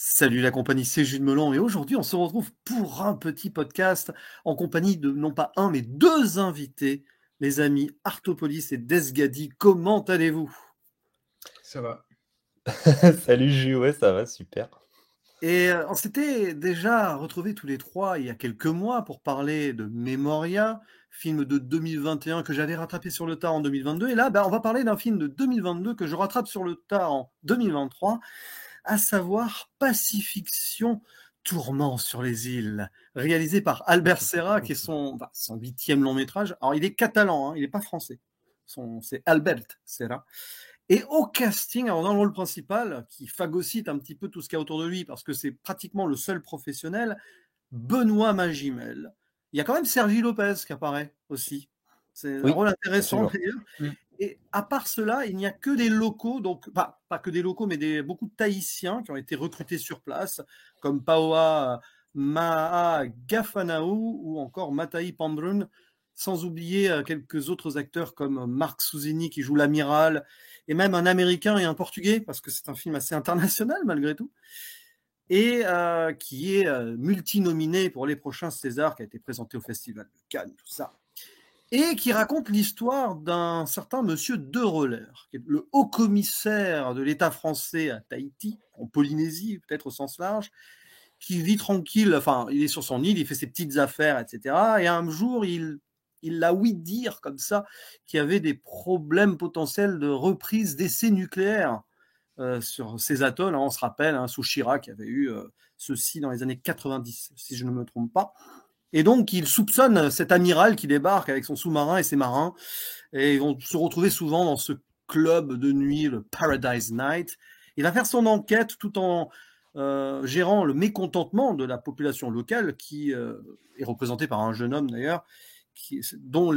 Salut la compagnie, c'est Jules Melan et aujourd'hui on se retrouve pour un petit podcast en compagnie de non pas un mais deux invités, les amis Artopolis et Desgadi. Comment allez-vous? Ça va. Salut Jules, ouais, ça va, super. Et on s'était déjà retrouvés tous les trois il y a quelques mois pour parler de Memoria, film de 2021 que j'avais rattrapé sur le tard en 2022. Et là, on va parler d'un film de 2022 que je rattrape sur le tard en 2023, à savoir Pacifiction, Tourment sur les îles, réalisé par Albert Serra, qui est son 8e long métrage. Alors, il est catalan, hein, il n'est pas français. C'est Albert Serra. Et au casting, alors dans le rôle principal, qui phagocyte un petit peu tout ce qu'il y a autour de lui, parce que c'est pratiquement le seul professionnel, Benoît Magimel. Il y a quand même Sergi Lopez qui apparaît aussi. C'est un Oui, rôle intéressant absolument. d'ailleurs. Mm. Et à part cela, il n'y a que des locaux, donc pas que des locaux, mais beaucoup de Tahitiens qui ont été recrutés sur place, comme Paoa Maa Gafanaou ou encore Matai Pambrun, sans oublier quelques autres acteurs comme Marc Souzini qui joue l'amiral, et même un Américain et un Portugais, parce que c'est un film assez international malgré tout, et qui est multinominé pour les prochains Césars, qui a été présenté au Festival de Cannes, tout ça. Et qui raconte l'histoire d'un certain monsieur De Roller, qui est le haut-commissaire de l'État français à Tahiti, en Polynésie, peut-être au sens large, qui vit tranquille, enfin, il est sur son île, il fait ses petites affaires, etc. Et un jour, il a ouï dire, comme ça, qu'il y avait des problèmes potentiels de reprise d'essais nucléaires sur ces atolls. Hein, on se rappelle, hein, sous Chirac, il y avait eu ceci dans les années 90, si je ne me trompe pas. Et donc, il soupçonne cet amiral qui débarque avec son sous-marin et ses marins. Et ils vont se retrouver souvent dans ce club de nuit, le Paradise Night. Il va faire son enquête tout en gérant le mécontentement de la population locale, qui est représentée par un jeune homme d'ailleurs, dont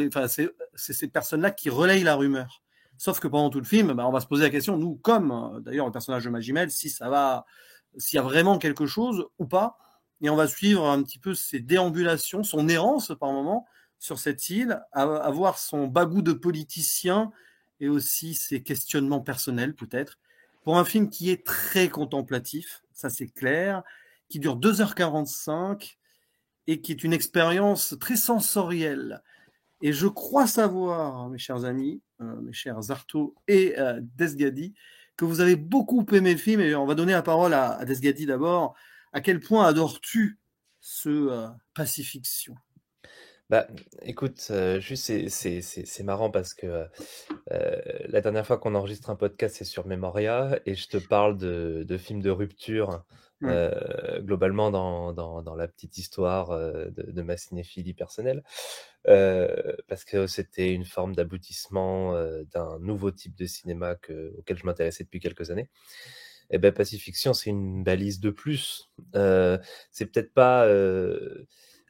c'est ces personnes-là qui relayent la rumeur. Sauf que pendant tout le film, on va se poser la question, nous, comme d'ailleurs le personnage de Magimel, s'il y a vraiment quelque chose ou pas. Et on va suivre un petit peu ses déambulations, son errance par moment sur cette île, à voir son bagou de politicien et aussi ses questionnements personnels peut-être. Pour un film qui est très contemplatif, ça c'est clair, qui dure 2h45 et qui est une expérience très sensorielle. Et je crois savoir, mes chers amis, mes chers Arto et Desgadi, que vous avez beaucoup aimé le film. Et on va donner la parole à Desgadi d'abord. À quel point adores-tu ce Pacifiction? Bah, écoute, juste c'est marrant parce que la dernière fois qu'on enregistre un podcast, c'est sur Memoria et je te parle de films de rupture, Ouais. globalement dans la petite histoire de ma cinéphilie personnelle, parce que c'était une forme d'aboutissement d'un nouveau type de cinéma auquel je m'intéressais depuis quelques années. Et ben Pacifiction, c'est une balise de plus. C'est peut-être pas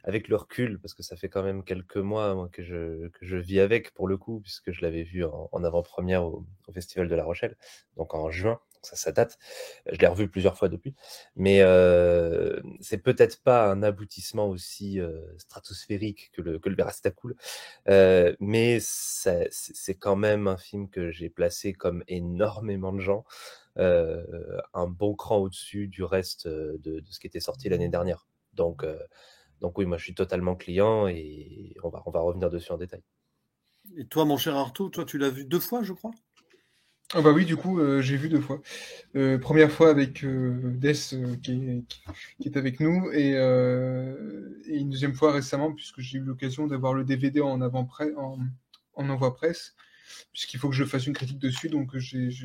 avec le recul, parce que ça fait quand même quelques mois moi, que je vis avec pour le coup, puisque je l'avais vu en avant-première au Festival de La Rochelle, donc en juin. Donc ça date. Je l'ai revu plusieurs fois depuis, mais c'est peut-être pas un aboutissement aussi stratosphérique que le Veracruz, mais c'est quand même un film que j'ai placé comme énormément de gens un bon cran au-dessus du reste de ce qui était sorti l'année dernière. Donc oui, moi je suis totalement client et on va revenir dessus en détail. Et toi, mon cher Arto, toi, tu l'as vu 2 fois, je crois? Ah bah oui, du coup, j'ai vu 2 fois. Première fois avec Dess qui est avec nous et une deuxième fois récemment puisque j'ai eu l'occasion d'avoir le DVD en envoi presse, puisqu'il faut que je fasse une critique dessus, donc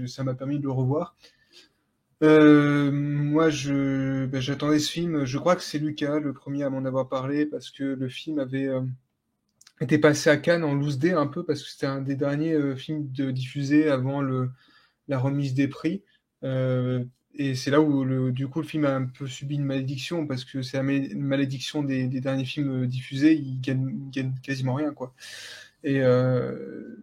ça m'a permis de le revoir. Moi, j'attendais ce film. Je crois que c'est Lucas, le premier à m'en avoir parlé, parce que le film avait été passé à Cannes en loose day un peu, parce que c'était un des derniers films diffusés avant la remise des prix. Euh, et c'est là où, du coup, le film a un peu subi une malédiction, parce que c'est une malédiction des derniers films diffusés, ils gagnent quasiment rien, quoi. Et, euh,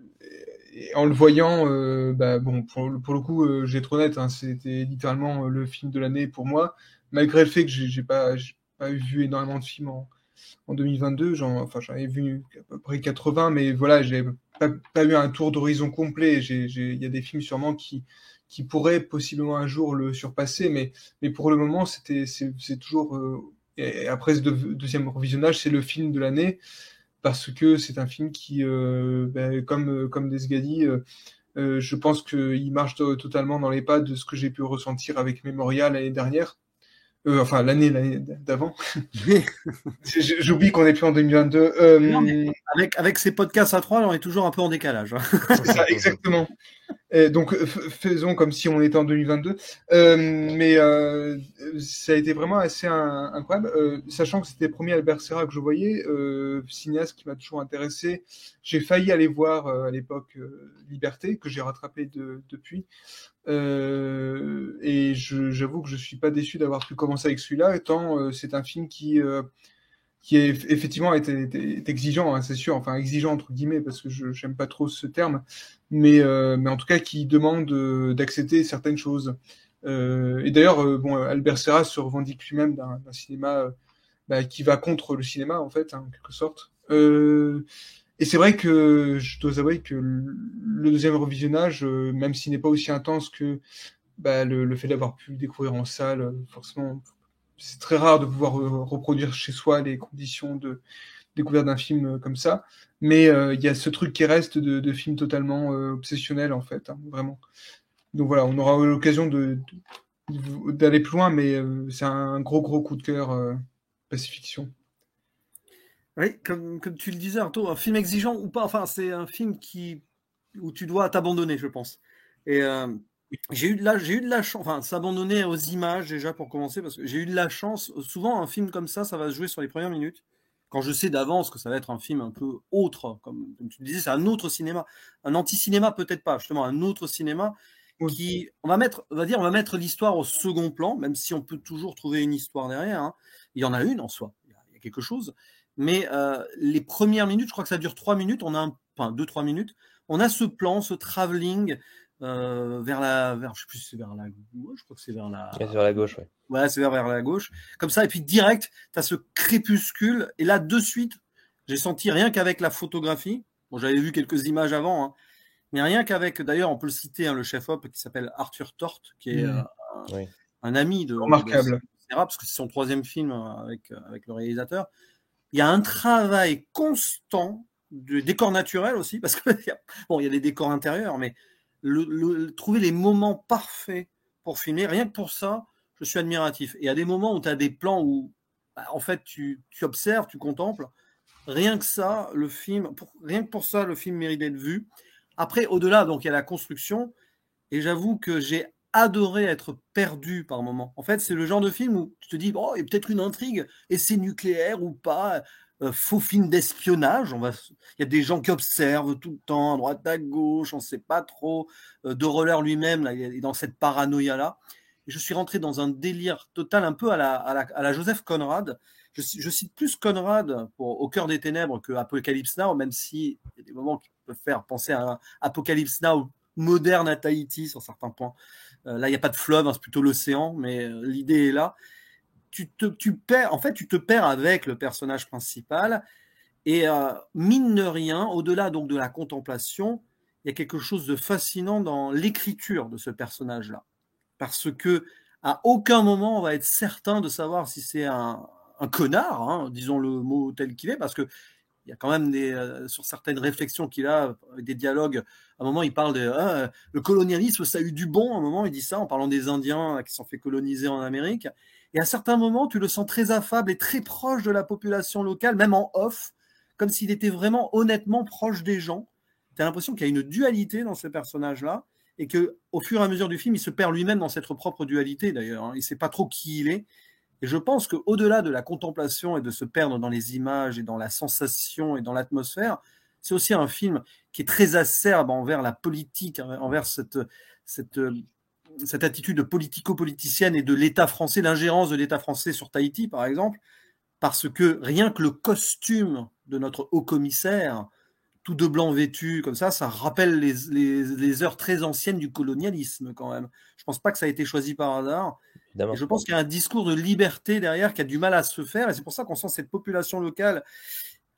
et en le voyant, bah, bon, pour le coup, je vais être honnête, hein, c'était littéralement le film de l'année pour moi, malgré le fait que j'ai pas vu énormément de films en 2022, enfin, j'en ai vu à peu près 80, mais voilà, j'ai pas eu un tour d'horizon complet. Il y a des films sûrement qui pourrait possiblement un jour le surpasser, mais pour le moment, c'est toujours. Et après ce deuxième revisionnage, c'est le film de l'année, parce que c'est un film qui, comme Desga dit, je pense qu'il marche totalement dans les pas de ce que j'ai pu ressentir avec Memorial l'année dernière. Enfin, l'année d'avant. J'oublie qu'on n'est plus en 2022. Non, mais avec ces podcasts à 3, on est toujours un peu en décalage. C'est ça, exactement. Donc, faisons comme si on était en 2022. Mais ça a été vraiment assez incroyable. Sachant que c'était le premier Albert Serra que je voyais, cinéaste qui m'a toujours intéressé. J'ai failli aller voir à l'époque Liberté, que j'ai rattrapé depuis. Et j'avoue que je suis pas déçu d'avoir pu commencer avec celui-là, tant c'est un film qui est effectivement est exigeant, hein, c'est sûr, enfin exigeant entre guillemets parce que je j'aime pas trop ce terme, mais en tout cas qui demande d'accepter certaines choses. Et d'ailleurs, bon, Albert Serra se revendique lui-même d'un cinéma qui va contre le cinéma en fait, hein, en quelque sorte. Et c'est vrai que je dois avouer que le deuxième revisionnage, même s'il n'est pas aussi intense que le fait d'avoir pu le découvrir en salle, forcément, c'est très rare de pouvoir reproduire chez soi les conditions de découverte d'un film comme ça. Mais il y a ce truc qui reste de film totalement obsessionnel, en fait, hein, vraiment. Donc voilà, on aura l'occasion d'aller plus loin, mais c'est un gros coup de cœur Pacifiction. Oui, comme tu le disais, Arto, un film exigeant ou pas, enfin, c'est un film où tu dois t'abandonner, je pense. Et j'ai eu de la chance, enfin, s'abandonner aux images déjà pour commencer, parce que j'ai eu de la chance. Souvent, un film comme ça va se jouer sur les premières minutes. Quand je sais d'avance que ça va être un film un peu autre, comme tu le disais, c'est un autre cinéma. Un anti-cinéma, peut-être pas, justement, un autre cinéma qui, on va mettre l'histoire au second plan, même si on peut toujours trouver une histoire derrière, hein. Il y en a une en soi, il y a quelque chose. Mais les premières minutes, je crois que ça dure 3 minutes, enfin 2-3 minutes, on a ce plan, ce travelling vers, je sais plus si c'est vers la gauche, je crois que c'est vers la... Vers la gauche, ouais. Ouais, c'est vers la gauche. Comme ça, et puis direct, tu as ce crépuscule, et là, de suite, j'ai senti rien qu'avec la photographie, bon, j'avais vu quelques images avant, hein, mais rien qu'avec, d'ailleurs, on peut le citer, hein, le chef-op qui s'appelle Arthur Tort, qui est Oui. un ami de Remarquable. Serra, parce que c'est son 3e film avec le réalisateur. Il y a un travail constant de décor naturel aussi, parce que bon, il y a des décors intérieurs, mais trouver les moments parfaits pour filmer, rien que pour ça, je suis admiratif. Et il y a des moments où tu as des plans où, en fait, tu observes, tu contemples. Rien que ça, rien que pour ça, le film mérite d'être vu. Après, au-delà, donc il y a la construction, et j'avoue que j'ai adoré être perdu par moment. En fait, c'est le genre de film où tu te dis, oh, il y a peut-être une intrigue, et c'est nucléaire ou pas, faux film d'espionnage. Il y a des gens qui observent tout le temps, à droite, à gauche, on ne sait pas trop. De Roller lui-même, là, il est dans cette paranoïa-là. Et je suis rentré dans un délire total, un peu à la Joseph Conrad. Je cite plus Conrad Au cœur des ténèbres que Apocalypse Now, même s'il y a des moments qui peuvent faire penser à un Apocalypse Now moderne à Tahiti sur certains points. Là, il n'y a pas de fleuve, hein, c'est plutôt l'océan, mais l'idée est là. Tu te perds avec le personnage principal, et mine de rien, au-delà donc de la contemplation, il y a quelque chose de fascinant dans l'écriture de ce personnage-là, parce que à aucun moment on va être certain de savoir si c'est un connard, hein, disons le mot tel qu'il est, parce que il y a quand même sur certaines réflexions qu'il a, des dialogues. À un moment, il parle de le colonialisme, ça a eu du bon. À un moment, il dit ça en parlant des Indiens qui sont fait coloniser en Amérique. Et à certains moments, tu le sens très affable et très proche de la population locale, même en off, comme s'il était vraiment honnêtement proche des gens. Tu as l'impression qu'il y a une dualité dans ce personnage-là, et qu'au fur et à mesure du film, il se perd lui-même dans cette propre dualité, d'ailleurs, hein. Il ne sait pas trop qui il est. Et je pense qu'au-delà de la contemplation et de se perdre dans les images et dans la sensation et dans l'atmosphère, c'est aussi un film qui est très acerbe envers la politique, envers cette attitude politico-politicienne et de l'État français, l'ingérence de l'État français sur Tahiti, par exemple, parce que rien que le costume de notre haut-commissaire, tout de blanc vêtu, comme ça rappelle les heures très anciennes du colonialisme, quand même. Je ne pense pas que ça a été choisi par hasard. Évidemment. Et je pense qu'il y a un discours de liberté derrière qui a du mal à se faire, et c'est pour ça qu'on sent cette population locale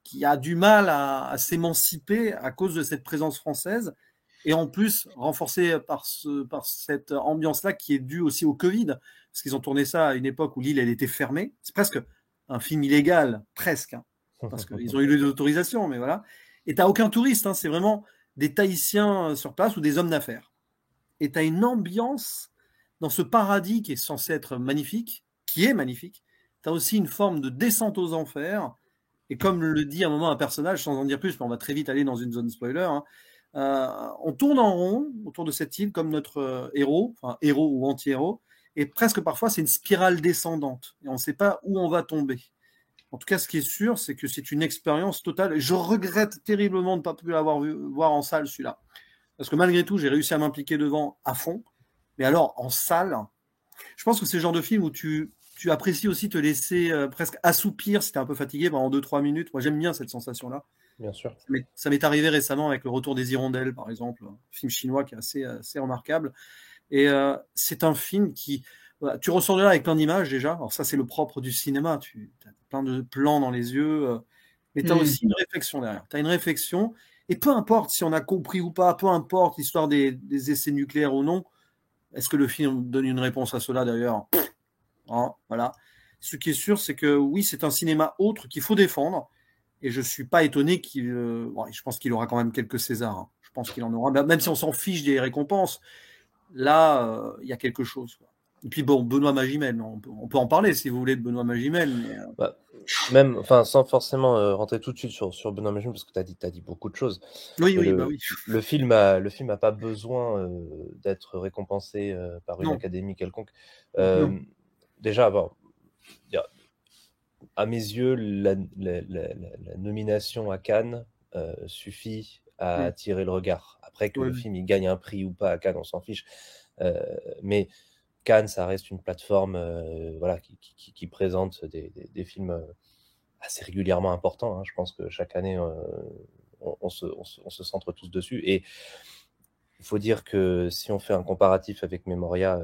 qui a du mal à s'émanciper à cause de cette présence française. et en plus renforcé par cette ambiance-là qui est due aussi au Covid, parce qu'ils ont tourné ça à une époque où l'île elle était fermée. C'est presque un film illégal, presque, hein, parce qu'ils ont eu les autorisations, mais voilà. Et t'as aucun touriste, hein, c'est vraiment des Tahitiens sur place ou des hommes d'affaires. Et t'as une ambiance dans ce paradis qui est censé être magnifique, qui est magnifique. T'as aussi une forme de descente aux enfers. Et comme le dit à un moment un personnage, sans en dire plus, mais on va très vite aller dans une zone spoiler, hein, on tourne en rond autour de cette île comme notre héros, enfin héros ou anti-héros, et presque parfois c'est une spirale descendante, et on ne sait pas où on va tomber. En tout cas, ce qui est sûr, c'est que c'est une expérience totale. Et je regrette terriblement de ne pas pu l'avoir voir en salle, celui-là. Parce que malgré tout, j'ai réussi à m'impliquer devant à fond. Mais alors, en salle, je pense que c'est le genre de film où tu apprécies aussi te laisser presque assoupir si tu es un peu fatigué pendant 2-3 minutes. Moi, j'aime bien cette sensation-là. Bien sûr. Ça m'est arrivé récemment avec Le Retour des Hirondelles, par exemple, un film chinois qui est assez remarquable. Et c'est un film qui... Voilà, tu ressors de là avec plein d'images déjà. Alors ça, c'est le propre du cinéma. Tu as plein de plans dans les yeux. Mais tu as aussi une réflexion derrière. Tu as une réflexion. Et peu importe si on a compris ou pas, peu importe l'histoire des essais nucléaires ou non, est-ce que le film donne une réponse à cela d'ailleurs? Hein, voilà. Ce qui est sûr, c'est que oui, c'est un cinéma autre qu'il faut défendre. Et je ne suis pas étonné qu'il... je pense qu'il aura quand même quelques Césars. Hein. Je pense qu'il en aura. Même si on s'en fiche des récompenses, là, il y a quelque chose. Quoi. Et puis bon, Benoît Magimel, on peut en parler si vous voulez de Benoît Magimel. Mais, même, enfin, sans forcément rentrer tout de suite sur Benoît Magimel, parce que t'as dit beaucoup de choses. Oui, oui. Le film a pas besoin d'être récompensé par une académie quelconque. Déjà, bon, à mes yeux, la nomination à Cannes suffit à attirer le regard. Après que le film il gagne un prix ou pas à Cannes, on s'en fiche. Mais Cannes, ça reste une plateforme voilà, qui présente des films assez régulièrement importants. Hein. Je pense que chaque année, on se centre tous dessus. Et il faut dire que si on fait un comparatif avec Memoria,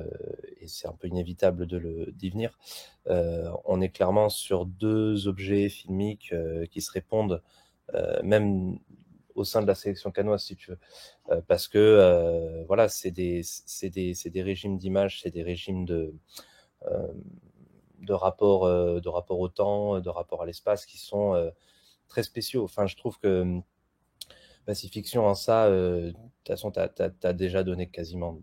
et c'est un peu inévitable d'y venir, on est clairement sur deux objets filmiques qui se répondent, même au sein de la sélection cannoise, si tu veux, parce que voilà, c'est des régimes d'images, c'est des régimes de rapport au temps, de rapport à l'espace qui sont très spéciaux. Enfin, je trouve que Pacifiction en ça, de toute façon, t'as déjà donné quasiment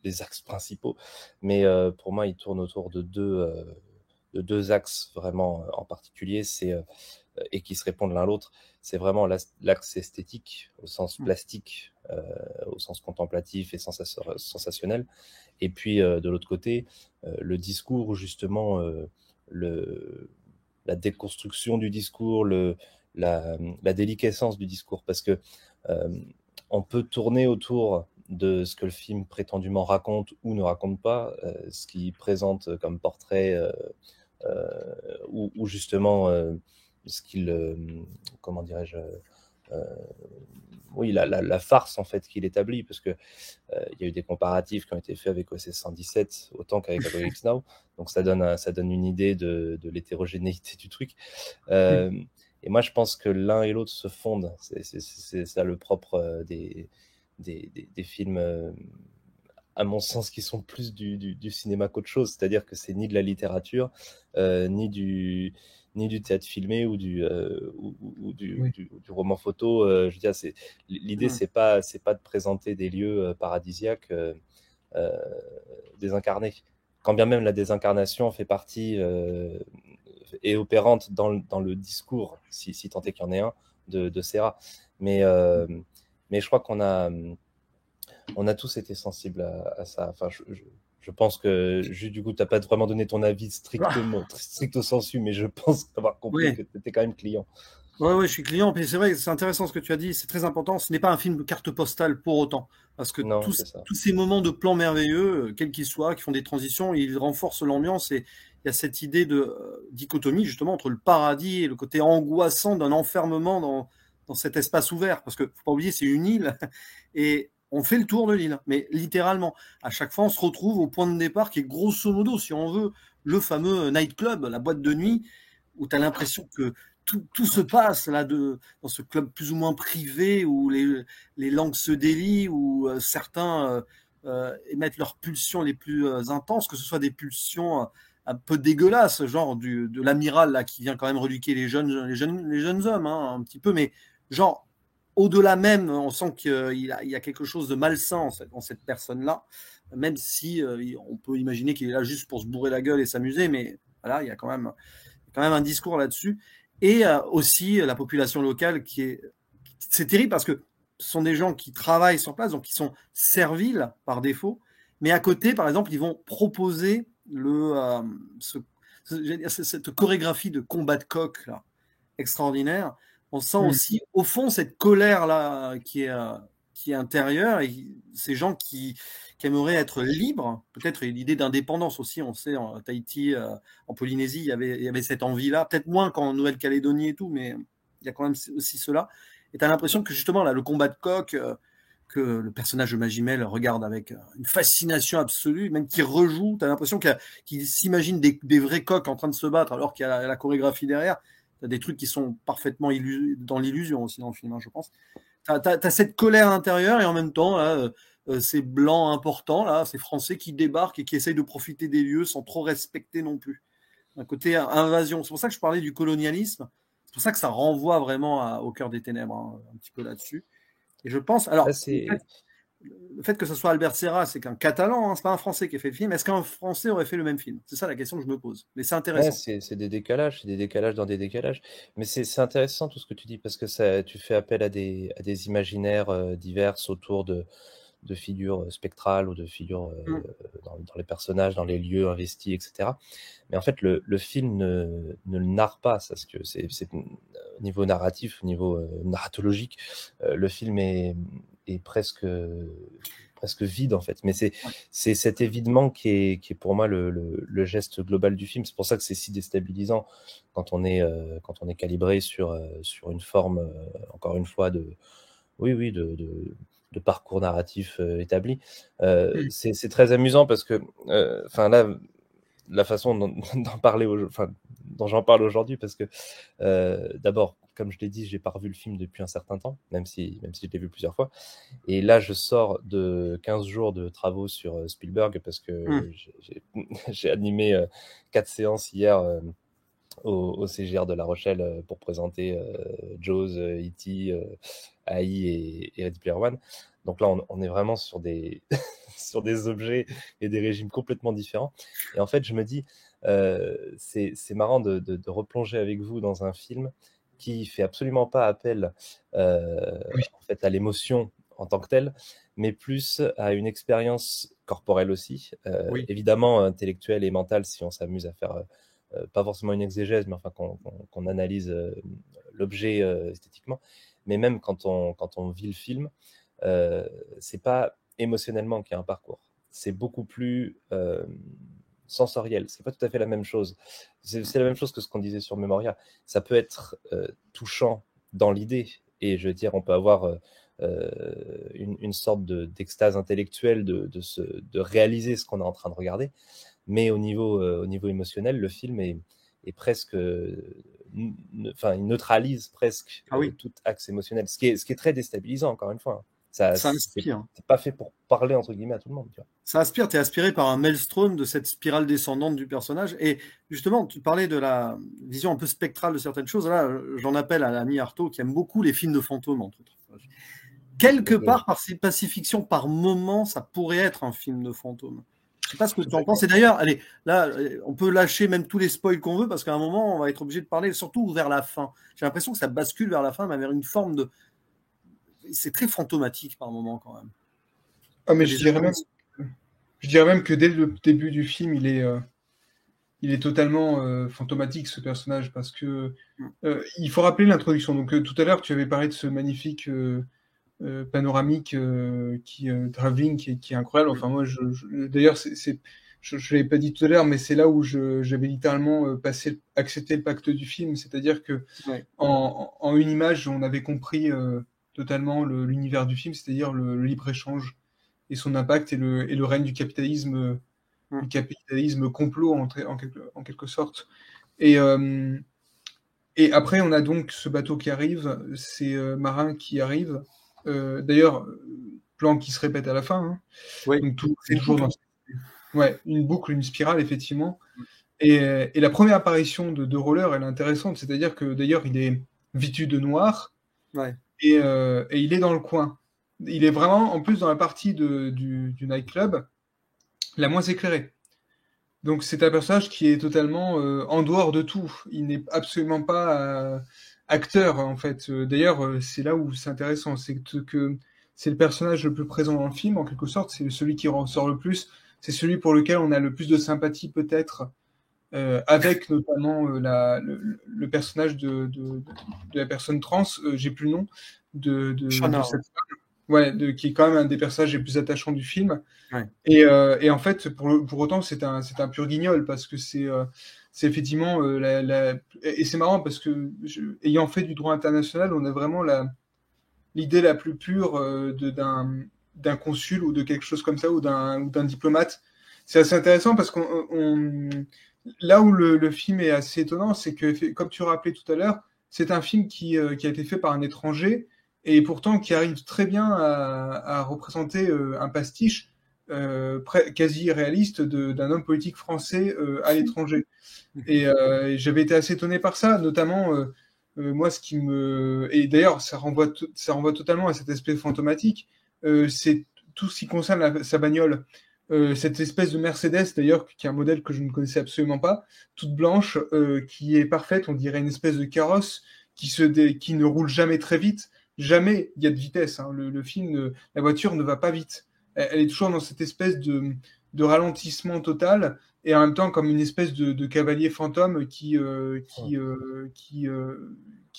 les axes principaux, mais pour moi, il tourne autour de deux axes vraiment en particulier, et qui se répondent l'un l'autre. C'est vraiment l'axe esthétique au sens plastique, au sens contemplatif et sensationnel, et puis de l'autre côté, le discours, justement, la déconstruction du discours, la déliquescence du discours, parce que on peut tourner autour de ce que le film prétendument raconte ou ne raconte pas, ce qu'il présente comme portrait, ou justement ce qu'il, comment dirais-je, oui, la farce en fait qu'il établit, parce que il y a eu des comparatifs qui ont été faits avec OSS 117 autant qu'avec Apocalypse Now, donc ça donne une idée de l'hétérogénéité du truc. Et moi, je pense que l'un et l'autre se fondent. C'est ça le propre des films, à mon sens, qui sont plus du cinéma qu'autre chose. C'est-à-dire que c'est ni de la littérature, ni du théâtre filmé ou du roman photo. Je veux dire, l'idée, c'est pas de présenter des lieux paradisiaques désincarnés. Quand bien même la désincarnation fait partie est opérante dans le discours, si tant est qu'il y en ait un, de Serra. Mais je crois qu'on a tous été sensibles à ça. Enfin, je pense que, du coup, tu n'as pas vraiment donné ton avis stricto sensu, mais je pense avoir compris que tu étais quand même client. Oui, je suis client. Puis c'est vrai, c'est intéressant ce que tu as dit. C'est très important. Ce n'est pas un film de carte postale pour autant. Parce que tous ces moments de plans merveilleux, quels qu'ils soient, qui font des transitions, ils renforcent l'ambiance. Et il y a cette idée de dichotomie, justement, entre le paradis et le côté angoissant d'un enfermement dans cet espace ouvert. Parce que, faut pas oublier, c'est une île. Et on fait le tour de l'île. Mais littéralement, à chaque fois, on se retrouve au point de départ qui est grosso modo, si on veut, le fameux nightclub, la boîte de nuit, où tu as l'impression que tout se passe là dans ce club plus ou moins privé où les langues se délient, où certains émettent leurs pulsions les plus intenses, que ce soit des pulsions un peu dégueulasses, genre de l'amiral là qui vient quand même reluquer les jeunes hommes, hein, un petit peu, mais genre au-delà même, on sent qu'il y a quelque chose de malsain dans cette personne-là, même si on peut imaginer qu'il est là juste pour se bourrer la gueule et s'amuser, mais voilà, il y a quand même un discours là-dessus. Et aussi la population locale c'est terrible parce que ce sont des gens qui travaillent sur place, donc qui sont serviles par défaut, mais à côté, par exemple, ils vont proposer cette chorégraphie de combat de coq là, extraordinaire. On sent aussi, au fond, cette colère-là qui est intérieure, et ces gens qui aimeraient être libres, peut-être l'idée d'indépendance aussi, on sait, en Tahiti, en Polynésie, il y avait cette envie-là, peut-être moins qu'en Nouvelle-Calédonie et tout, mais il y a quand même aussi cela. Et tu as l'impression que justement, là, le combat de coq, que le personnage de Magimel regarde avec une fascination absolue, même qu'il rejoue, tu as l'impression qu'il s'imagine des vrais coqs en train de se battre alors qu'il y a la chorégraphie derrière. Tu as des trucs qui sont parfaitement dans l'illusion aussi dans le film, hein, je pense. Tu as cette colère intérieure et en même temps, là, ces blancs importants, là, ces Français qui débarquent et qui essayent de profiter des lieux sans trop respecter non plus. Un côté invasion. C'est pour ça que je parlais du colonialisme. C'est pour ça que ça renvoie vraiment au cœur des ténèbres, hein, un petit peu là-dessus. Et je pense, alors, le fait que ce soit Albert Serra, c'est qu'un Catalan, hein, c'est pas un Français qui a fait le film. Est-ce qu'un Français aurait fait le même film? C'est ça la question que je me pose. Mais c'est intéressant. Ouais, c'est des décalages dans des décalages. Mais c'est intéressant tout ce que tu dis parce que tu fais appel à des imaginaires diverses autour de figures spectrales ou de figures dans les personnages, dans les lieux investis, etc. Mais en fait, le film ne le narre pas, parce que c'est au niveau narratif, au niveau narratologique, le film est presque vide en fait. Mais c'est cet évidement qui est pour moi le geste global du film. C'est pour ça que c'est si déstabilisant quand on est calibré sur une forme, encore une fois, de parcours narratif établi. C'est très amusant parce que, enfin là, la façon dont j'en parle aujourd'hui, parce que d'abord, comme je l'ai dit, j'ai pas revu le film depuis un certain temps, même si je l'ai vu plusieurs fois. Et là, je sors de 15 jours de travaux sur Spielberg parce que j'ai animé 4 séances hier au CGR de La Rochelle pour présenter Jaws, E.T., AI et Ready Player One. Donc là, on est vraiment sur des sur des objets et des régimes complètement différents. Et en fait, je me dis, c'est marrant de replonger avec vous dans un film qui fait absolument pas appel en fait à l'émotion en tant que telle, mais plus à une expérience corporelle aussi, évidemment intellectuelle et mentale si on s'amuse à faire pas forcément une exégèse, mais enfin qu'on analyse l'objet esthétiquement. Mais même quand on vit le film, c'est pas émotionnellement qu'il y a un parcours. C'est beaucoup plus sensoriel. C'est pas tout à fait la même chose. C'est la même chose que ce qu'on disait sur Memoria. Ça peut être touchant dans l'idée, et je veux dire, on peut avoir une sorte d'extase intellectuelle de réaliser ce qu'on est en train de regarder. Mais au niveau émotionnel, le film est presque, enfin, il neutralise presque tout axe émotionnel, ce qui est très déstabilisant, encore une fois. Ça inspire. C'est pas fait pour parler, entre guillemets, à tout le monde. Tu vois. Ça inspire, tu es aspiré par un maelstrom de cette spirale descendante du personnage. Et justement, tu parlais de la vision un peu spectrale de certaines choses. Là, j'en appelle à l'ami Artaud qui aime beaucoup les films de fantômes, entre autres. Quelque part, par ces pacifictions, par moment, ça pourrait être un film de fantôme. Je sais pas ce que tu en penses. Et d'ailleurs, allez, là, on peut lâcher même tous les spoils qu'on veut parce qu'à un moment, on va être obligé de parler, surtout vers la fin. J'ai l'impression que ça bascule vers la fin, mais vers une forme de. C'est très fantomatique par moment quand même. Ah, mais je dirais même que dès le début du film, il est totalement fantomatique ce personnage parce que il faut rappeler l'introduction. Donc tout à l'heure, tu avais parlé de ce magnifique panoramique travelling qui est incroyable. Enfin moi, d'ailleurs, je l'avais pas dit tout à l'heure, mais c'est là où j'avais littéralement accepté le pacte du film, c'est-à-dire que en une image, on avait compris totalement l'univers du film, c'est-à-dire le libre-échange et son impact et le règne du capitalisme complot en quelque sorte. Et Et après, on a donc ce bateau qui arrive, ces marins qui arrivent. D'ailleurs, plan qui se répète à la fin. Hein. Oui, Donc tout, c'est une toujours boucle. ouais, une boucle, une spirale, effectivement. Et la première apparition de Roller, elle est intéressante. C'est-à-dire que d'ailleurs, il est vêtu de noir Ouais. et il est dans le coin. Il est vraiment, en plus, dans la partie du nightclub, la moins éclairée. Donc c'est un personnage qui est totalement en dehors de tout. Il n'est absolument pas acteur en fait. D'ailleurs, c'est là où c'est intéressant, c'est que c'est le personnage le plus présent dans le film en quelque sorte. C'est celui qui ressort le plus. C'est celui pour lequel on a le plus de sympathie peut-être, avec notamment le personnage de la personne trans. J'ai plus le nom de Shonor. cette ouais, qui est quand même un des personnages les plus attachants du film. Ouais. Et en fait, pour autant, c'est un pur guignol parce que c'est effectivement et c'est marrant parce que ayant fait du droit international, on a vraiment l'idée la plus pure d'un consul ou de quelque chose comme ça ou d'un diplomate. C'est assez intéressant parce là où le film est assez étonnant, c'est que comme tu rappelais tout à l'heure, c'est un film qui a été fait par un étranger et pourtant qui arrive très bien à représenter un pastiche quasi réaliste d'un homme politique français à l'étranger. Et j'avais été assez étonné par ça, notamment moi ce qui me et d'ailleurs ça renvoie totalement à cet aspect fantomatique. C'est tout ce qui concerne sa bagnole. Cette espèce de Mercedes d'ailleurs qui est un modèle que je ne connaissais absolument pas, toute blanche, qui est parfaite, on dirait une espèce de carrosse qui ne roule jamais très vite. Jamais il y a de vitesse. Hein. Le film, la voiture ne va pas vite. Elle est toujours dans cette espèce de ralentissement total et en même temps comme une espèce de cavalier fantôme qui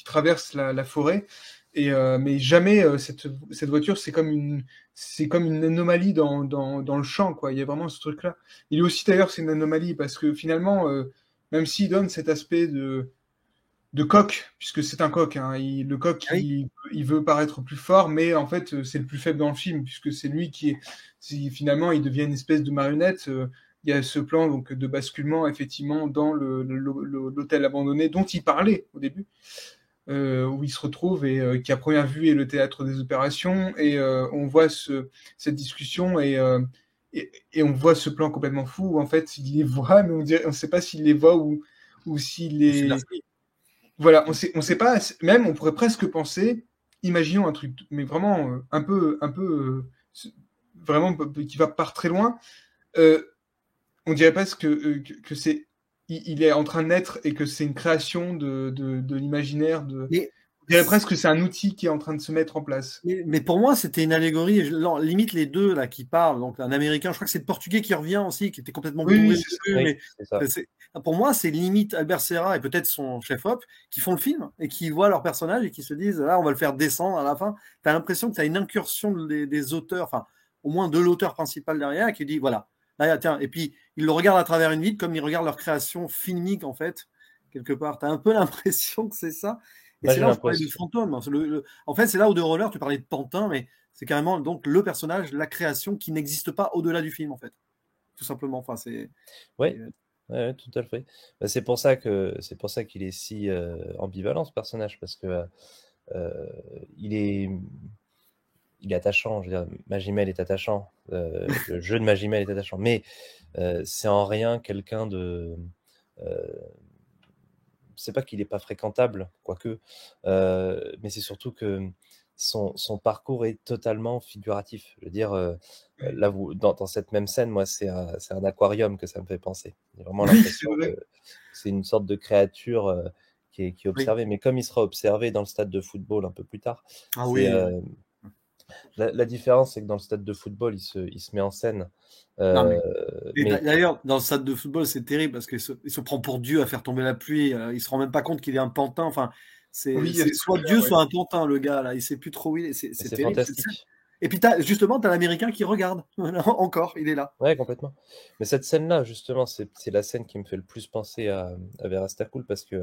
traverse la forêt. Mais jamais cette voiture, c'est comme une anomalie dans le champ, quoi. Il y a vraiment ce truc-là. Il est aussi d'ailleurs, c'est une anomalie parce que finalement, même s'il donne cet aspect de coq, puisque c'est un coq. Hein. Le coq, Oui. il veut paraître plus fort, mais en fait, c'est le plus faible dans le film, puisque c'est lui finalement, il devient une espèce de marionnette. Il y a ce plan donc de basculement effectivement dans l'hôtel abandonné dont il parlait au début, où il se retrouve et qui à première vue est le théâtre des opérations. Et on voit cette discussion et on voit ce plan complètement fou où en fait il les voit, mais on ne sait pas s'il les voit ou s'il C'est de la les folie. voilà, on sait pas, même on pourrait presque penser, imaginons un truc, mais vraiment un peu, vraiment qui va pas très loin. Euh, on dirait presque que c'est, il est en train de naître et que c'est une création de l'imaginaire. Mais On dirait presque que c'est un outil qui est en train de se mettre en place. Mais pour moi, c'était une allégorie. Limite les deux là qui parlent, donc un Américain, je crois que c'est le Portugais qui revient aussi, qui était complètement Oui, bourré oui, au c'est ça. début, Oui, mais c'est ça. pour moi, c'est limite Albert Serra et peut-être son chef-op qui font le film et qui voient leur personnage et qui se disent là, on va le faire descendre à la fin. Tu as l'impression que tu as une incursion des auteurs, enfin au moins de l'auteur principal derrière, qui dit voilà, là tiens, et puis ils le regardent à travers une vitre comme ils regardent leur création filmique en fait, quelque part. Tu as un peu l'impression que c'est ça. Et Moi, c'est j'ai là où je parlais de l'impression. fantôme. En fait, c'est là où de Roller, tu parlais de Pantin, mais c'est carrément donc le personnage, la création qui n'existe pas au-delà du film, en fait. Tout simplement. Enfin, Ouais, ouais, tout à fait. Bah, c'est pour ça qu'il est si ambivalent ce personnage parce que euh, il est il est attachant. Je veux dire, Magimel est attachant. Le jeu de Magimel est attachant, mais c'est en rien quelqu'un de. Euh, c'est pas qu'il est pas fréquentable, quoique, mais c'est surtout que son parcours est totalement figuratif. Je veux dire, Ouais. là, dans cette même scène, moi, c'est un aquarium que ça me fait penser. J'ai vraiment Oui, c'est l'impression que vrai. c'est une sorte de créature qui est oui. observée. Mais comme il sera observé dans le stade de football un peu plus tard, Ah c'est oui. la différence, c'est que dans le stade de football, il se met en scène. Non, Euh, et mais d'ailleurs, dans le stade de football, c'est terrible parce il se prend pour Dieu à faire tomber la pluie. Il se rend même pas compte qu'il est un pantin. Enfin, Oui, il y a c'est ce soit truc-là, Dieu, ouais. soit un pantin, le gars, là. Il sait plus trop où il est. C'est c'est terrible, cette scène. fantastique. Et puis, justement, tu as l'Américain qui regarde. Encore, il est là. Ouais, complètement. Mais cette scène-là, justement, c'est la scène qui me fait le plus penser à Vera Cool parce que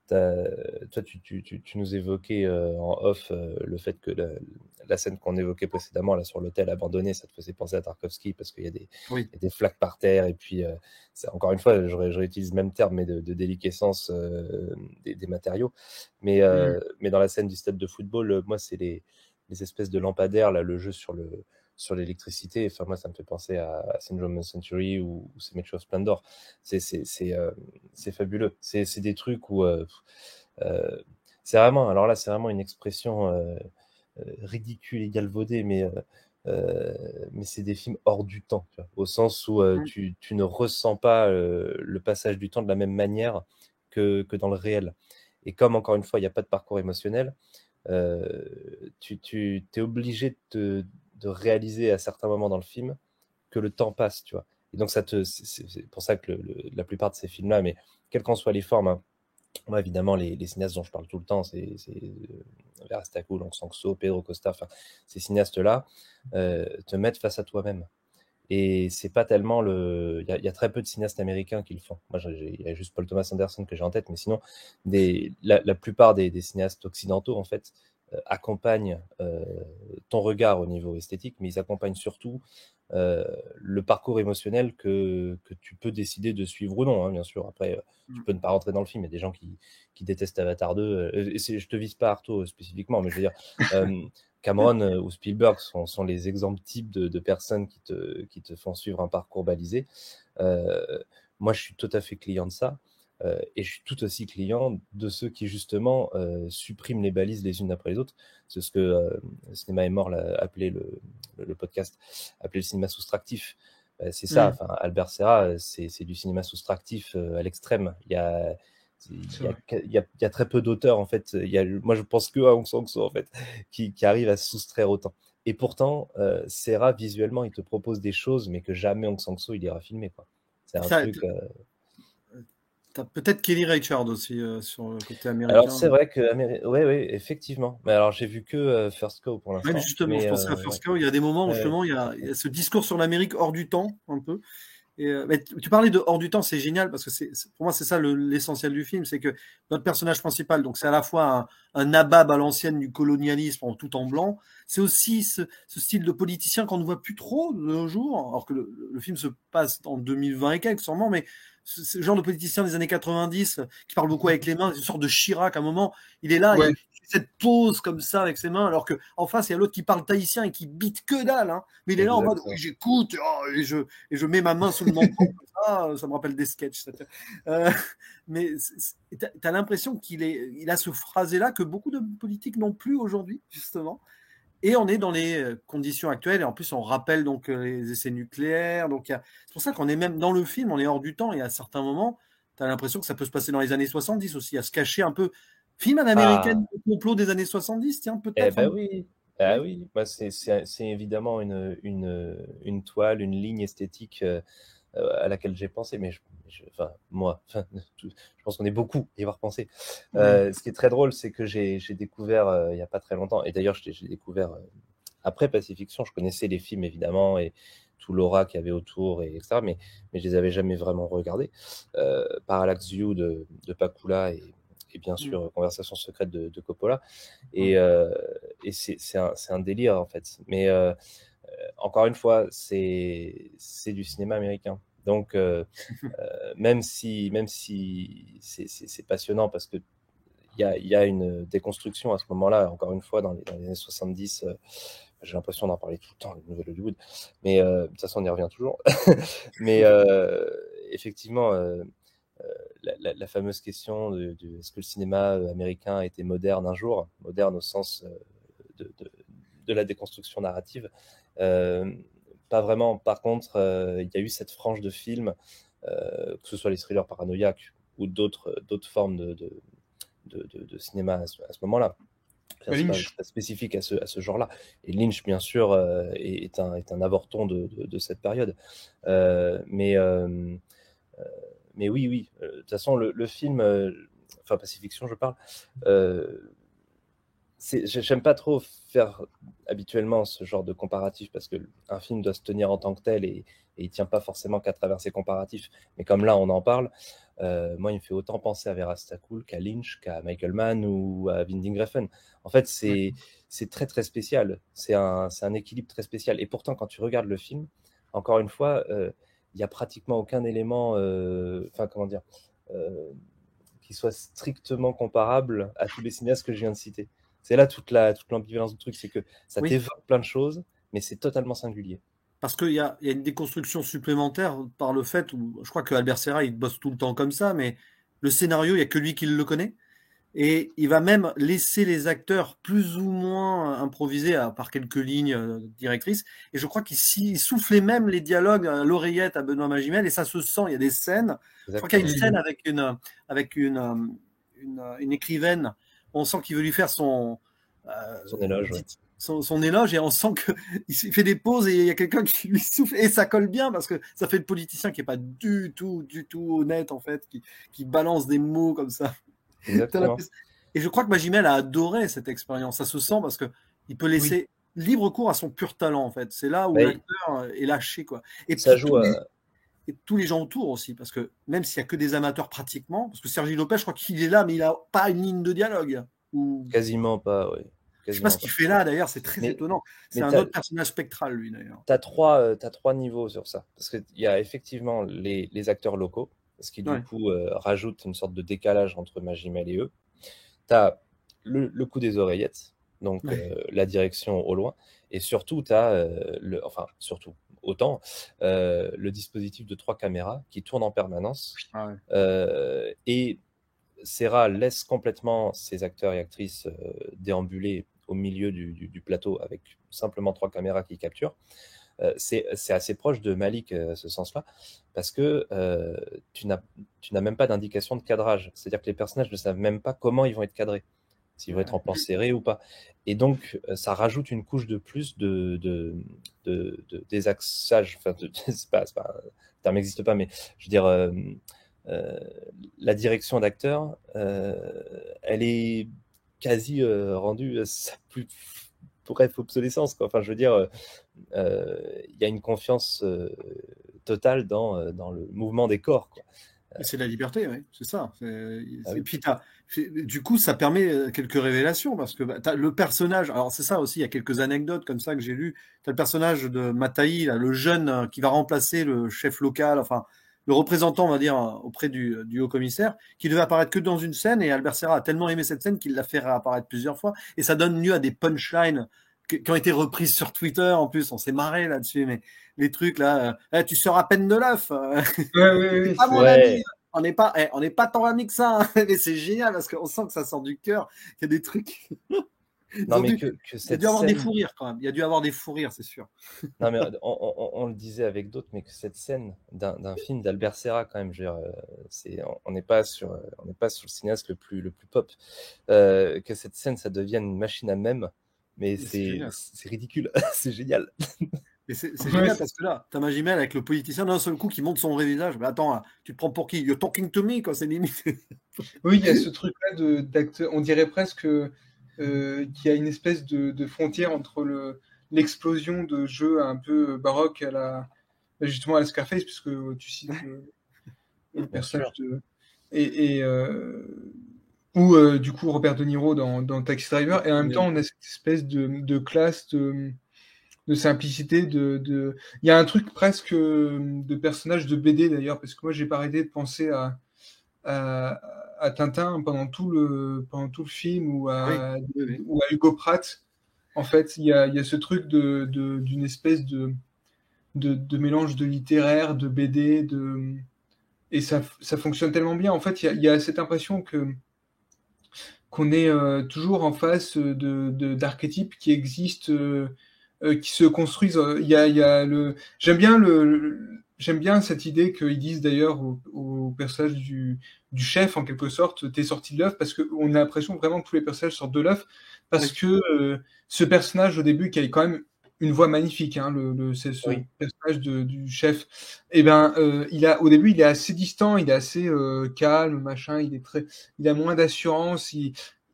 toi, tu nous évoquais en off le fait que la scène qu'on évoquait précédemment là sur l'hôtel abandonné, ça te faisait penser à Tarkovsky parce qu'il y a Oui. des flaques par terre et puis encore une fois, j'aurais utilisé le même terme mais de déliquescence des matériaux. Mais dans la scène du stade de football, moi, c'est les espèces de lampadaires là, le jeu sur l'électricité. Enfin, moi, ça me fait penser à Syndrome of the Century ou Symmetry of Splendor. C'est fabuleux. C'est des trucs où euh, alors là, c'est vraiment une expression ridicule et galvaudée, mais c'est des films hors du temps, tu vois, au sens où tu ne ressens pas le passage du temps de la même manière que dans le réel. Et comme, encore une fois, il n'y a pas de parcours émotionnel, tu es obligé de réaliser à certains moments dans le film que le temps passe, tu vois. Et donc, c'est pour ça que la plupart de ces films-là, mais quelles qu'en soient les formes, hein, moi, évidemment, les cinéastes dont je parle tout le temps, c'est Vera Stacco, Long Sang-soo, Pedro Costa, enfin, ces cinéastes-là te mettent face à toi-même. Et c'est pas tellement il y a très peu de cinéastes américains qui le font. Moi, il y a juste Paul Thomas Anderson que j'ai en tête, mais sinon, la plupart des cinéastes occidentaux, en fait, accompagnent ton regard au niveau esthétique, mais ils accompagnent surtout le parcours émotionnel que tu peux décider de suivre ou non, hein, bien sûr. Après, tu peux ne pas rentrer dans le film. Il y a des gens qui détestent Avatar 2. Je te vise pas Artaud spécifiquement, mais je veux dire, Cameron ou Spielberg sont les exemples types de personnes qui te font suivre un parcours balisé. Moi, je suis tout à fait client de ça. Et je suis tout aussi client de ceux qui, justement, suppriment les balises les unes après les autres. C'est ce que Cinéma est mort l'a appelé le podcast, appelé le cinéma soustractif. C'est ça, enfin, Albert Serra, c'est du cinéma soustractif à l'extrême. Il y a très peu d'auteurs, en fait. Moi, je pense que à Hong Sang-soo, en fait, qui arrive à se soustraire autant. Et pourtant, Serra, visuellement, il te propose des choses, mais que jamais Hong Sang-soo, il ira filmer, quoi. C'est un truc... T'as peut-être Kelly Reichardt aussi sur le côté américain. Alors, c'est vrai que... Oui, effectivement. Mais alors, j'ai vu que First Cow pour Ouais, l'instant. justement, je pensais à First Cow. Il y a des moments où justement il y a ce discours sur l'Amérique hors du temps, un peu. Et, mais tu parlais de hors du temps, c'est génial parce que pour moi c'est ça l'essentiel du film, c'est que notre personnage principal, donc c'est à la fois un nabab à l'ancienne du colonialisme en tout en blanc, c'est aussi ce style de politicien qu'on ne voit plus trop de nos jours, alors que le film se passe en 2020 et quelques sûrement, mais ce genre de politicien des années 90 qui parle beaucoup avec les mains, une sorte de Chirac à un moment, il est là, il fait cette pose comme ça avec ses mains, alors que en face il y a l'autre qui parle tahitien et qui bite que dalle, hein, mais il est là en mode oui, j'écoute et je mets ma main sous le menton comme ça me rappelle des sketchs. Mais t'as l'impression il a ce phrasé-là que beaucoup de politiques n'ont plus aujourd'hui, justement. Et on est dans les conditions actuelles, et en plus on rappelle donc les essais nucléaires. Donc c'est pour ça qu'on est même dans le film, on est hors du temps, et à certains moments, tu as l'impression que ça peut se passer dans les années 70 aussi, à se cacher un peu. Film à l'américaine, le complot des années 70, tiens, peut-être. Eh ben oui, ah oui, moi c'est évidemment une toile, une ligne esthétique à laquelle j'ai pensé, mais enfin, moi, je pense qu'on est beaucoup à y avoir pensé. Ce qui est très drôle, c'est que j'ai découvert il n'y a pas très longtemps, et d'ailleurs j'ai découvert après Pacifiction, je connaissais les films évidemment, et tout l'aura qu'il y avait autour, et etc., mais je les avais jamais vraiment regardés. Parallax View de Pakula et bien sûr Conversation secrète de Coppola, et c'est un délire en fait. Mais encore une fois, c'est du cinéma américain. Donc, même si c'est passionnant parce que il y a une déconstruction à ce moment-là, encore une fois, dans les années 70, j'ai l'impression d'en parler tout le temps, le nouvel Hollywood, mais de toute façon, on y revient toujours. Mais effectivement, la fameuse question de est-ce que le cinéma américain était moderne un jour, moderne au sens de la déconstruction narrative. Pas vraiment. Par contre, il y a eu cette frange de films, que ce soit les thrillers paranoïaques ou d'autres formes de cinéma à ce moment-là. C'est pas spécifique à ce genre-là. Et Lynch, bien sûr, est un avorton de cette période. Mais oui. De toute façon, le film, enfin Pacifiction, je parle, j'aime pas trop faire habituellement ce genre de comparatif parce qu'un film doit se tenir en tant que tel et il tient pas forcément qu'à travers ses comparatifs. Mais comme là, on en parle, moi, il me fait autant penser à Vera Stakul qu'à Lynch, qu'à Michael Mann ou à Winding Refn. En fait, c'est très très spécial. C'est un équilibre très spécial. Et pourtant, quand tu regardes le film, encore une fois, il n'y a pratiquement aucun élément, enfin comment dire, qui soit strictement comparable à tous les cinéastes que je viens de citer. C'est là toute l'ambivalence du truc, c'est que ça Oui. t'évoque plein de choses, mais c'est totalement singulier. Parce qu'il y a une déconstruction supplémentaire par le fait où je crois que Albert Serra il bosse tout le temps comme ça, mais le scénario, il n'y a que lui qui le connaît. Et il va même laisser les acteurs plus ou moins improviser par quelques lignes directrices. Et je crois qu'il soufflait même les dialogues à l'oreillette à Benoît Magimel, et ça se sent. Il y a des scènes. Je crois qu'il y a une scène avec une écrivaine. On sent qu'il veut lui faire son éloge, ouais. son éloge, et on sent qu'il fait des pauses et il y a quelqu'un qui lui souffle, et ça colle bien parce que ça fait le politicien qui est pas du tout honnête en fait, qui balance des mots comme ça. Exactement. Et je crois que Magimel a adoré cette expérience. Ça se sent parce qu'il peut laisser libre cours à son pur talent en fait. C'est là où l'acteur est lâché quoi. Et ça joue et tous les gens autour aussi, parce que même s'il n'y a que des amateurs pratiquement, parce que Sergi Lopez, je crois qu'il est là, mais il n'a pas une ligne de dialogue. Quasiment pas, oui. Je ne sais pas ce qu'il fait là, d'ailleurs, c'est très étonnant. C'est un autre personnage spectral, lui, d'ailleurs. Tu as trois niveaux sur ça. Parce qu'il y a effectivement les acteurs locaux, ce qui, du coup, rajoute une sorte de décalage entre Magimel et eux. Tu as le coup des oreillettes, donc la direction au loin. Et surtout, tu as, le dispositif de 3 caméras qui tournent en permanence. Et Serra laisse complètement ses acteurs et actrices déambuler au milieu du plateau avec simplement 3 caméras qui capturent. C'est assez proche de Malick ce sens-là, parce que tu n'as même pas d'indication de cadrage. C'est-à-dire que les personnages ne savent même pas comment ils vont être cadrés, s'ils vont être en plan serré ou pas. Et donc, ça rajoute une couche de plus de désaxage. Enfin, c'est pas, le terme n'existe pas, mais je veux dire, la direction d'acteur, elle est quasi rendue plus bref obsolescence, quoi. Enfin, je veux dire, il y a une confiance totale dans le mouvement des corps, quoi. C'est la liberté, oui, c'est ça. Et puis, du coup, ça permet quelques révélations, parce que t'as le personnage. Alors, c'est ça aussi, il y a quelques anecdotes comme ça que j'ai lues. Tu as le personnage de Mataï, là, le jeune qui va remplacer le chef local, enfin, le représentant, on va dire, auprès du haut-commissaire, qui devait apparaître que dans une scène, et Albert Serra a tellement aimé cette scène qu'il l'a fait réapparaître plusieurs fois, et ça donne lieu à des punchlines qui ont été reprises sur Twitter. En plus, on s'est marré là-dessus, mais les trucs là, tu sors à peine de l'œuf. Oui, mon ami. On n'est pas tant amis que ça, hein. Mais c'est génial parce qu'on sent que ça sort du cœur. Il y a des trucs. Non, mais il y a dû avoir des fous rires quand même. Il y a dû avoir des fous rires, c'est sûr. Non, mais on le disait avec d'autres, mais que cette scène d'un film d'Albert Serra, quand même, je veux dire, on n'est pas sur le cinéaste le plus pop. Que cette scène, ça devienne une machine à mème, mais c'est ridicule. C'est génial. Et c'est génial parce que là, t'as Magimel avec le politicien d'un seul coup qui monte son vrai visage. Mais attends, tu te prends pour qui? You're talking to me, quoi, c'est limite. Oui, il y a ce truc-là d'acteur. On dirait presque qu'il y a une espèce de frontière entre l'explosion de jeux un peu baroque justement à la Scarface, puisque tu cites le personnage de. Ou du coup Robert De Niro dans Taxi Driver, et en même temps on a cette espèce de classe de simplicité, il y a un truc presque de personnage de BD d'ailleurs, parce que moi j'ai pas arrêté de penser à Tintin pendant tout le film, ou à Hugo Pratt. En fait, il y a ce truc d'une espèce de mélange de littéraire, de BD, et ça fonctionne tellement bien. En fait, il y a cette impression qu'on est toujours en face d'archétypes qui existent, qui se construisent. J'aime bien cette idée qu'ils disent d'ailleurs au personnage du chef, en quelque sorte, t'es sorti de l'œuf, parce qu'on a l'impression vraiment que tous les personnages sortent de l'œuf, parce que ce personnage au début qui a quand même une voix magnifique, hein, c'est ce personnage du chef. Et au début, il est assez distant, il est assez calme, machin. Il a moins d'assurance.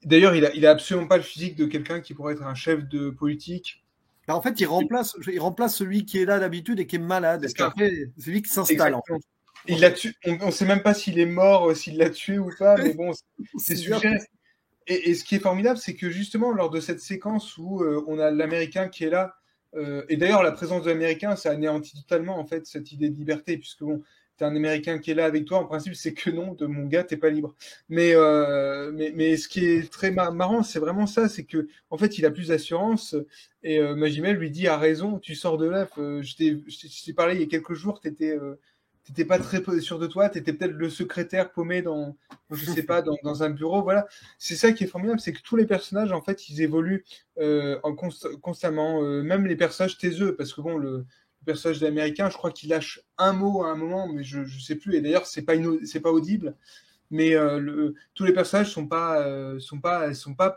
D'ailleurs, il a absolument pas le physique de quelqu'un qui pourrait être un chef de politique. En fait, il remplace celui qui est là d'habitude et qui est malade. C'est lui qui s'installe. En fait. Il l'a tué. On sait même pas s'il est mort, s'il l'a tué ou pas, mais bon, c'est suggéré. Et ce qui est formidable, c'est que justement, lors de cette séquence où on a l'Américain qui est là, et d'ailleurs, la présence de l'Américain, ça anéantit totalement, en fait, cette idée de liberté, puisque bon, t'as un Américain qui est là avec toi, en principe, c'est que non, de mon gars, t'es pas libre. Mais ce qui est très marrant, c'est vraiment ça, c'est que, en fait, il a plus d'assurance, et Magimel lui dit, a raison, tu sors de là, je t'ai parlé il y a quelques jours, t'étais pas très sûr de toi, t'étais peut-être le secrétaire paumé je sais pas, dans un bureau, voilà. C'est ça qui est formidable, c'est que tous les personnages, en fait, ils évoluent constamment, même les personnages taiseux, parce que bon, le personnage d'Américain, je crois qu'il lâche un mot à un moment, mais je sais plus, et d'ailleurs, c'est pas audible, mais tous les personnages sont pas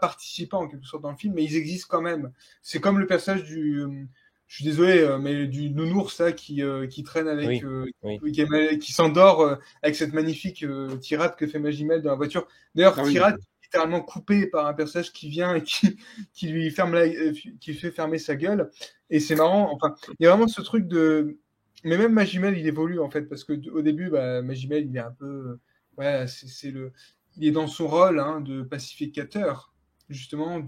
participants en quelque sorte dans le film, mais ils existent quand même. C'est comme le personnage je suis désolé, mais du nounours là qui traîne avec, qui s'endort avec cette magnifique tirade que fait Magimel dans la voiture. D'ailleurs, tirade littéralement coupée par un personnage qui vient et qui lui qui fait fermer sa gueule. Et c'est marrant. Enfin, il y a vraiment ce truc de. Mais même Magimel, il évolue en fait parce que au début, Magimel, il est un peu. Ouais, il est dans son rôle de pacificateur, justement,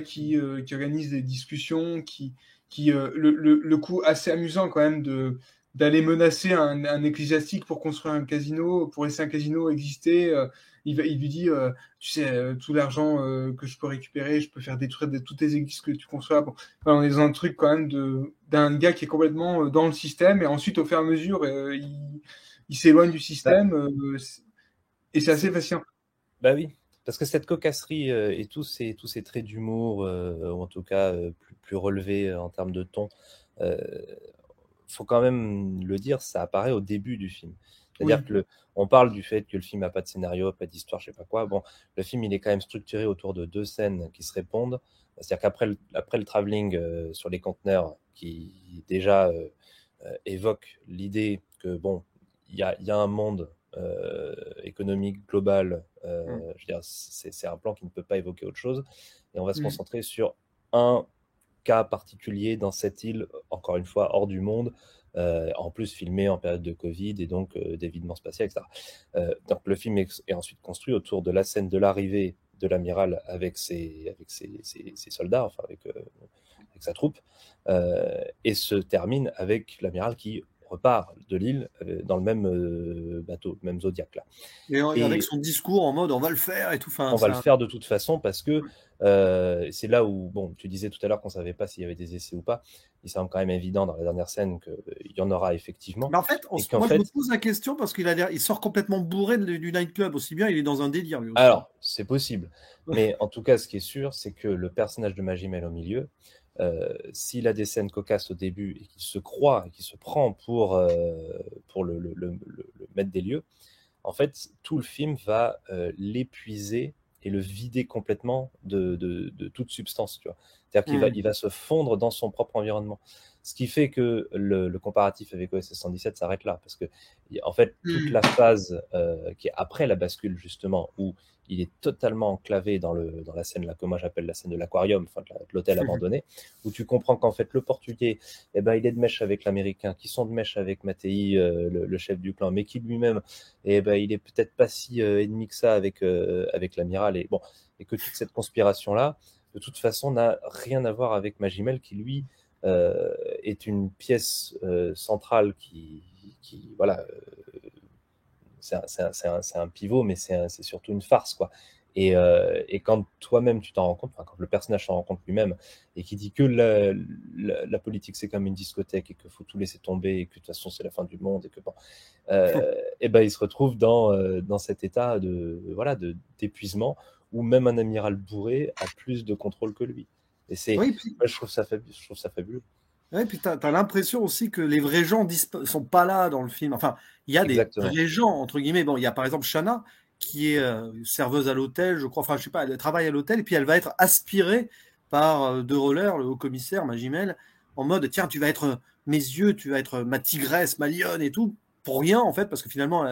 qui organise des discussions, le coup assez amusant quand même d'aller menacer un ecclésiastique pour construire un casino, pour laisser un casino exister. Il lui dit, tu sais, tout l'argent que je peux récupérer, je peux faire détruire toutes tes églises que tu construis. Bon, on est dans un truc quand même d'un gars qui est complètement dans le système, et ensuite au fur et à mesure, il s'éloigne du système, et c'est assez fascinant. Bah oui, parce que cette cocasserie et tous ces traits d'humour, ou en tout cas plus relevés en termes de ton, faut quand même le dire, ça apparaît au début du film. C'est-à-dire que on parle du fait que le film n'a pas de scénario, pas d'histoire, je sais pas quoi. Bon, le film, il est quand même structuré autour de 2 scènes qui se répondent. C'est-à-dire qu'après le travelling sur les conteneurs, qui déjà évoque l'idée que bon, il y a un monde économique global. Je veux dire, c'est un plan qui ne peut pas évoquer autre chose. Et on va se concentrer sur un cas particulier dans cette île, encore une fois, hors du monde, en plus filmé en période de Covid et donc d'évitement spatial, etc. Donc le film est ensuite construit autour de la scène de l'arrivée de l'amiral avec ses soldats, enfin avec sa troupe, et se termine avec l'amiral qui repart de l'île dans le même bateau, le même Zodiac là. Et avec son discours en mode on va le faire et tout. On va le faire de toute façon parce que c'est là où, bon, tu disais tout à l'heure qu'on savait pas s'il y avait des essais ou pas. Il semble quand même évident dans la dernière scène qu'il y en aura effectivement. Mais en fait, je me pose la question parce qu'il sort complètement bourré du nightclub. Aussi bien, il est dans un délire lui aussi. Alors, c'est possible. Mais en tout cas, ce qui est sûr, c'est que le personnage de Magimel au milieu, s'il a des scènes cocasses au début et qu'il se croit, qu'il se prend pour le maître des lieux, en fait, tout le film va l'épuiser et le vider complètement de toute substance, tu vois. C'est-à-dire qu'il va se fondre dans son propre environnement. Ce qui fait que le comparatif avec OSS 117 s'arrête là, parce que en fait, toute la phase qui est après la bascule, justement, où il est totalement enclavé dans la scène là, que moi j'appelle la scène de l'aquarium, enfin de l'hôtel abandonné, où tu comprends qu'en fait le portugais, il est de mèche avec l'américain, qui sont de mèche avec Mattei, le chef du clan, mais qui lui-même, il est peut-être pas si ennemi que ça avec l'amiral, et que toute cette conspiration là, de toute façon, n'a rien à voir avec Magimel, qui lui est une pièce centrale qui voilà, c'est un pivot, mais c'est surtout une farce, quoi. Et quand toi-même tu t'en rends compte, quand le personnage s'en rend compte lui-même, et qui dit que la politique c'est comme une discothèque et qu'il faut tout laisser tomber et que de toute façon c'est la fin du monde et que bon, et il se retrouve dans cet état d'épuisement où même un amiral bourré a plus de contrôle que lui. Et je trouve ça fabuleux. Oui, puis tu as l'impression aussi que les vrais gens sont pas là dans le film. Enfin, il y a des vrais gens, entre guillemets. Bon, il y a par exemple Shanna, qui est serveuse à l'hôtel, je crois. Enfin, je sais pas, elle travaille à l'hôtel, et puis elle va être aspirée par De Roller, le haut-commissaire, Magimel, en mode, tiens, tu vas être mes yeux, tu vas être ma tigresse, ma lionne et tout, pour rien, en fait, parce que finalement,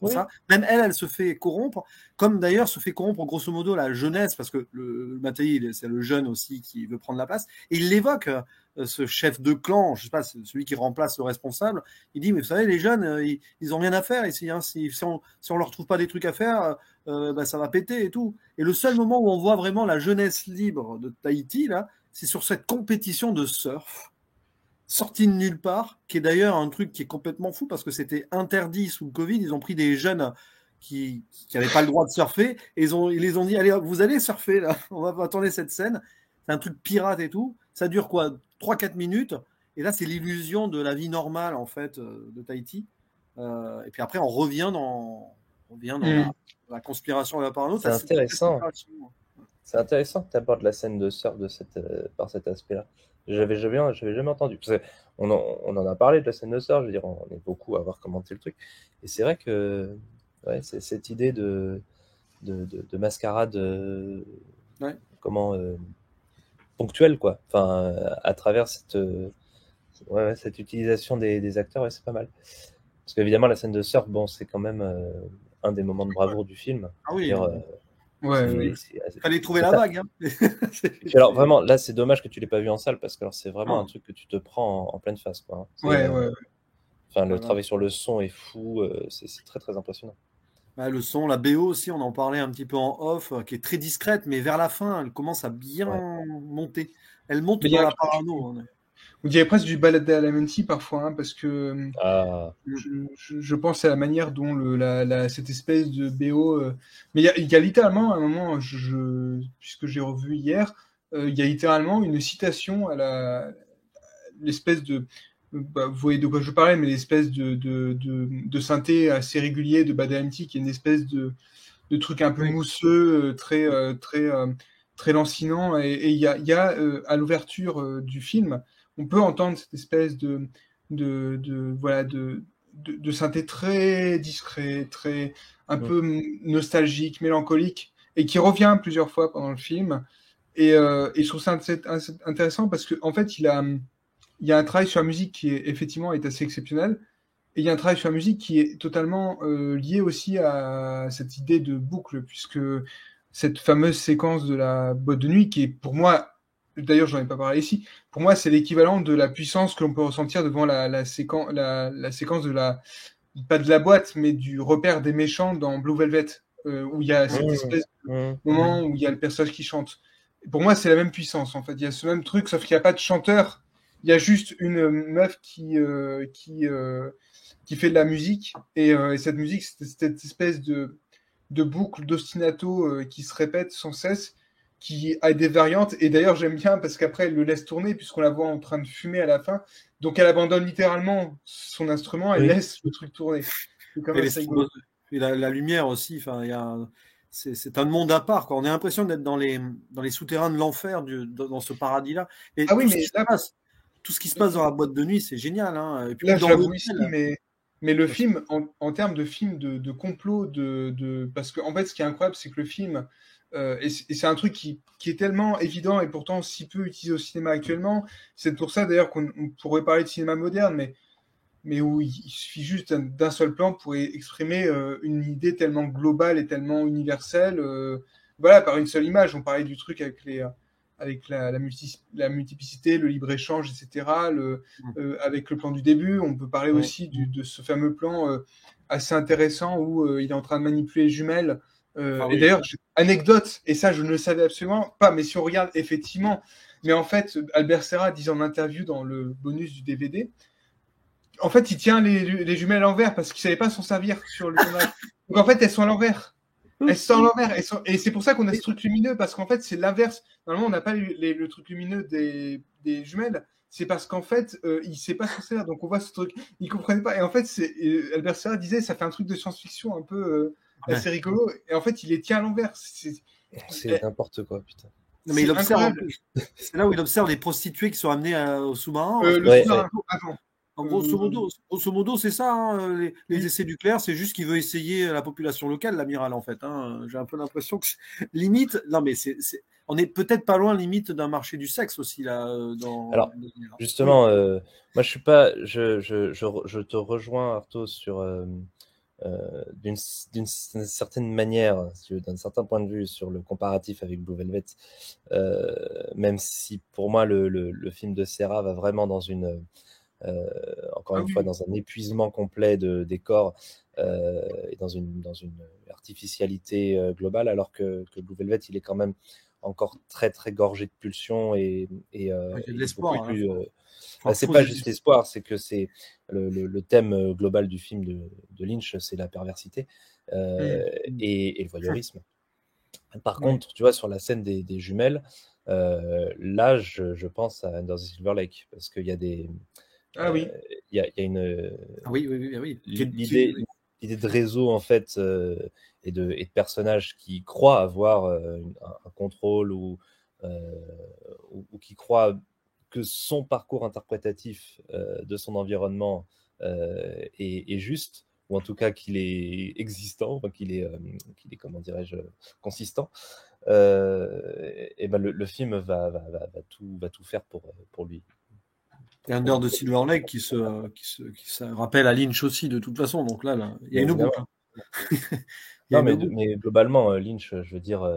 ça. Même elle se fait corrompre, comme d'ailleurs se fait corrompre grosso modo la jeunesse, parce que le Mattei, c'est le jeune aussi qui veut prendre la place, et il l'évoque ce chef de clan, je sais pas, celui qui remplace le responsable, il dit, mais vous savez, les jeunes, ils ont rien à faire ici, hein, si on leur trouve pas des trucs à faire, bah, ça va péter et tout. Et le seul moment où on voit vraiment la jeunesse libre de Tahiti, là, c'est sur cette compétition de surf, sortie de nulle part, qui est d'ailleurs un truc qui est complètement fou parce que c'était interdit sous le Covid. Ils ont pris des jeunes qui n'avaient pas le droit de surfer et ils les ont dit, allez, vous allez surfer là, on va attendre cette scène. C'est un truc pirate et tout. Ça dure quoi, 3-4 minutes. Et là, c'est l'illusion de la vie normale en fait de Tahiti. Et puis après, on revient dans la conspiration de la parano. C'est intéressant. C'est intéressant que tu abordes la scène de surf par cet aspect-là. J'avais jamais entendu. Parce on en a parlé de la scène de surf, je veux dire, on est beaucoup à avoir commenté le truc. Et c'est vrai que ouais, c'est cette idée de mascarade ponctuelle, quoi. Enfin, à travers cette utilisation des acteurs, ouais, c'est pas mal. Parce qu'évidemment, la scène de surf, bon, c'est quand même un des moments de bravoure du film. Ah oui. Il fallait trouver la vague. Hein. Alors vraiment, là, c'est dommage que tu l'aies pas vu en salle parce que c'est vraiment un truc que tu te prends en pleine face, quoi. Enfin, le travail sur le son est fou, c'est très très impressionnant. Bah, le son, la BO aussi, on en parlait un petit peu en off, qui est très discrète, mais vers la fin, elle commence à bien monter. Elle monte dans la parano. On dirait presque du Badalamenti parfois, hein, parce que je pense à la manière dont cette espèce de BO. Mais il y a littéralement un moment, puisque j'ai revu hier, il y a littéralement une citation à l'espèce de. Bah, vous voyez de quoi je parlais, mais l'espèce de synthé assez régulier de Badalamenti, qui est une espèce de truc un peu mousseux, très lancinant. Et il y a à l'ouverture du film, on peut entendre cette espèce de synthé très discret, un peu nostalgique, mélancolique, et qui revient plusieurs fois pendant le film. Et je trouve ça intéressant parce que en fait, il y a un travail sur la musique qui effectivement est assez exceptionnel. Et il y a un travail sur la musique qui est totalement lié aussi à cette idée de boucle, puisque cette fameuse séquence de la boîte de nuit, qui est pour moi, d'ailleurs j'en ai pas parlé ici, pour moi c'est l'équivalent de la puissance que l'on peut ressentir devant la séquence de pas de la boîte, mais du repère des méchants dans Blue Velvet, où il y a cette espèce de moment où il y a le personnage qui chante. Et pour moi c'est la même puissance en fait, il y a ce même truc, sauf qu'il n'y a pas de chanteur, il y a juste une meuf qui fait de la musique, et cette musique, c'est cette espèce de boucle d'ostinato qui se répète sans cesse, qui a des variantes, et d'ailleurs j'aime bien parce qu'après elle le laisse tourner, puisqu'on la voit en train de fumer à la fin, donc elle abandonne littéralement son instrument, elle laisse le truc tourner. C'est quand même rigolo. Et la lumière aussi, c'est un monde à part, quoi. On a l'impression d'être dans les souterrains de l'enfer, dans ce paradis-là. Et tout ce qui se passe dans la boîte de nuit, c'est génial. Hein. Et puis là, je l'avoue ici, mais le film, en termes de film de complot, parce qu'en fait, ce qui est incroyable, c'est que le film, et c'est un truc qui est tellement évident et pourtant si peu utilisé au cinéma actuellement. C'est pour ça d'ailleurs qu'on pourrait parler de cinéma moderne, mais où il suffit juste d'un seul plan pour exprimer une idée tellement globale et tellement universelle. Voilà, par une seule image. On parlait du truc avec la multiplicité, le libre-échange, etc. Avec le plan du début, on peut parler aussi de ce fameux plan assez intéressant où il est en train de manipuler les jumelles. Et d'ailleurs, anecdote, et ça je ne le savais absolument pas, mais si on regarde effectivement, mais en fait, Albert Serra disait en interview dans le bonus du DVD, en fait, il tient les jumelles à l'envers parce qu'il ne savait pas s'en servir sur le tournage. Donc en fait, elles sont à l'envers. Elles sont à l'envers. Et c'est pour ça qu'on a ce truc lumineux, parce qu'en fait, c'est l'inverse. Normalement, on n'a pas le truc lumineux des jumelles. C'est parce qu'en fait, il ne sait pas s'en servir. Donc on voit ce truc. Il ne comprenait pas. Et en fait, Albert Serra disait, ça fait un truc de science-fiction un peu assez rigolo. Et en fait, il les tient à l'envers. C'est n'importe quoi, putain. Non, mais c'est là où il observe les prostituées qui sont amenées au sous-marin. Avant. En grosso modo, c'est ça, hein, les essais nucléaires, c'est juste qu'il veut essayer la population locale, l'amiral, en fait. Hein. J'ai un peu l'impression que limite, non mais on est peut-être pas loin limite d'un marché du sexe aussi là. Alors, justement, moi je suis pas, je te rejoins Arthos d'une certaine manière, d'un certain point de vue, sur le comparatif avec Blue Velvet, même si pour moi le film de Serra va vraiment dans encore une fois, dans un épuisement complet des corps et dans une artificialité globale, alors que Blue Velvet, il est quand même encore très très gorgé de pulsions et Il y a de l'espoir. beaucoup plus. C'est pas juste l'espoir, c'est que c'est le thème global du film de Lynch, c'est la perversité et le voyeurisme. Par contre, tu vois, sur la scène des jumelles, là, je pense à Under the Silver Lake, parce qu'il y a des. Il y a une. Oui. L'idée de réseau, en fait, et de personnages qui croient avoir un contrôle ou qui croient que son parcours interprétatif de son environnement est juste, ou en tout cas qu'il est existant, enfin, qu'il est, comment dirais-je, consistant. Et ben le film va tout faire pour lui. Et Under the Silver Lake qui se rappelle à Lynch aussi de toute façon. Donc là il y a une boucle. Non, mais globalement, Lynch, je veux dire,